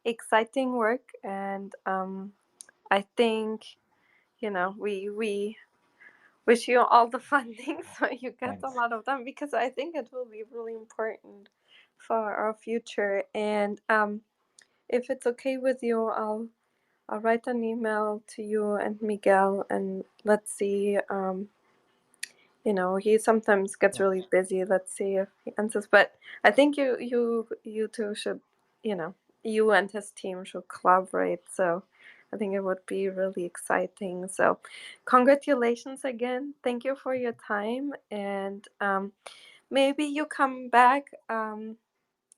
exciting work, and I think, we wish you all the funding so you get a Thanks. lot of them, because I think it will be really important for our future. And if it's okay with you, I'll write an email to you and Miguel, and let's see. He sometimes gets Yeah. really busy. Let's see if he answers. But I think you two should, you and his team should collaborate. So I think it would be really exciting. So congratulations again. Thank you for your time, and maybe you come back.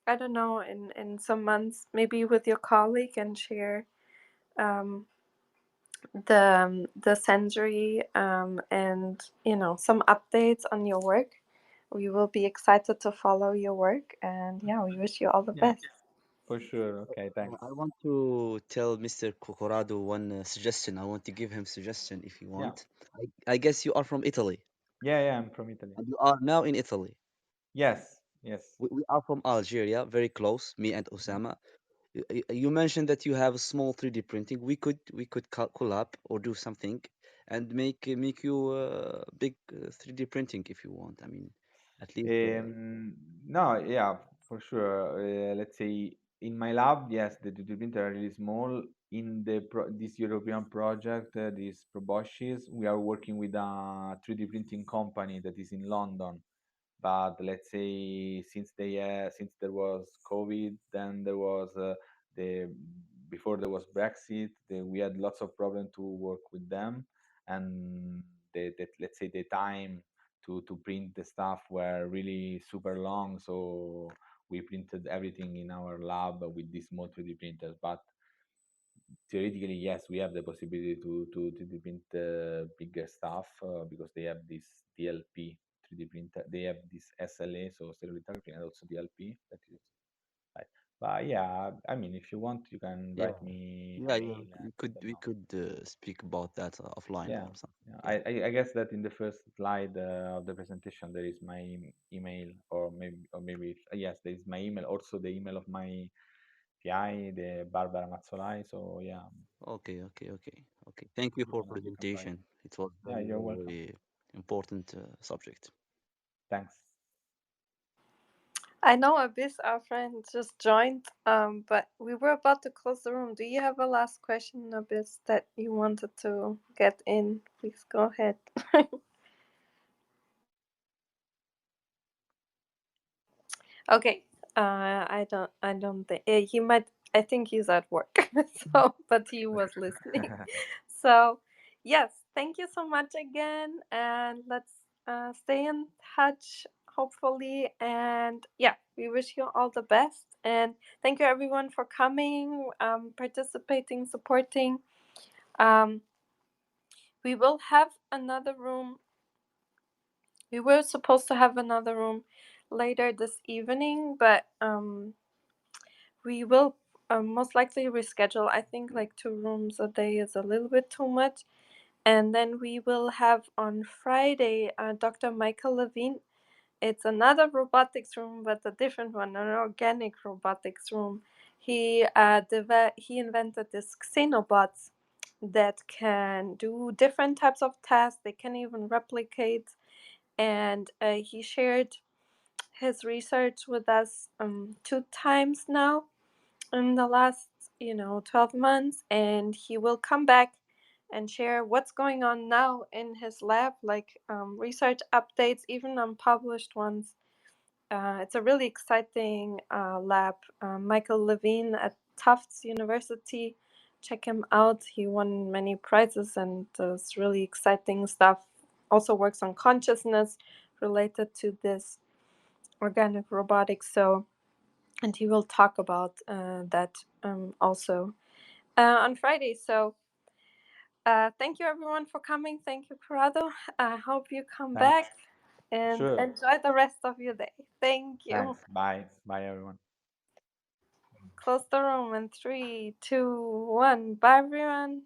I don't know, in some months, maybe with your colleague, and share um, the sensory, and some updates on your work. We will be excited to follow your work, and yeah, we wish you all the Yeah, best. for sure. Okay, thanks. I want to tell Mr. Corrado one suggestion. I want to give him suggestion if you Yeah. want. I guess you are from Italy, Yeah, yeah, I'm from Italy. and you are now in Italy. Yes, yes. We are from Algeria, very close, me and Mhm. Osama. You mentioned that you have a small 3D printing. We could collab or do something and make you big 3D printing if you want. I mean, at least No, yeah, for sure. Let's say in my lab, yes, the 3D printer are really small. In this European project, this Proboscis, we are working with a 3D printing company that is in London. But let's say since there was COVID, then there was the before there was Brexit, we had lots of problem to work with them, and let's say the time to print the stuff were really super long. So we printed everything in our lab with these small 3D printers. But theoretically, yes, we have the possibility to 3D print bigger stuff because they have this DLP 3D printer. They have this SLA, so stereolithography, and also DLP. That is right. But yeah, I mean, if you want, you can Yeah, write me a yeah, yeah. mail. We And could I don't we know. could speak about that offline Yeah, or something. yeah. Yeah. I guess that in the first slide of the presentation there is my email, or maybe yes, there is my email. Also the email of my PI, the Barbara Mazzolai. So yeah, Okay, okay, okay, okay. Thank you for you can write. presentation. It was Yeah, very, you're welcome. very important subject. Thanks. I know Abyss, our friend, just joined, but we were about to close the room. Do you have a last question, Abyss, that you wanted to get in? Please go ahead. Okay. I don't think he might. I think he's at work. So, but he was listening. So, yes, thank you so much again, and let's stay in touch. Hopefully, and yeah, we wish you all the best. And thank you everyone for coming, participating, supporting. Um, we will have another room. We were supposed to have another room later this evening, but we will most likely reschedule. I think like 2 rooms a day is a little bit too much. And then we will have on Friday Dr. Michael Levine. It's another robotics room, but a different one, an organic robotics room. He invented this xenobots that can do different types of tasks. They can even replicate. And he shared his research with us 2 times now in the last 12 months, and he will come back and share what's going on now in his lab, like research updates, even unpublished ones. It's a really exciting lab. Michael Levine at Tufts University, check him out. He won many prizes and does really exciting stuff. Also works on consciousness related to this organic robotics. So, and he will talk about that also on Friday. So thank you everyone for coming. Thank you, Corrado. I hope you come Thanks. back and Sure. enjoy the rest of your day. Thank you. Thanks. Bye. Bye, everyone. Close the room in 3, 2, 1. Bye, everyone.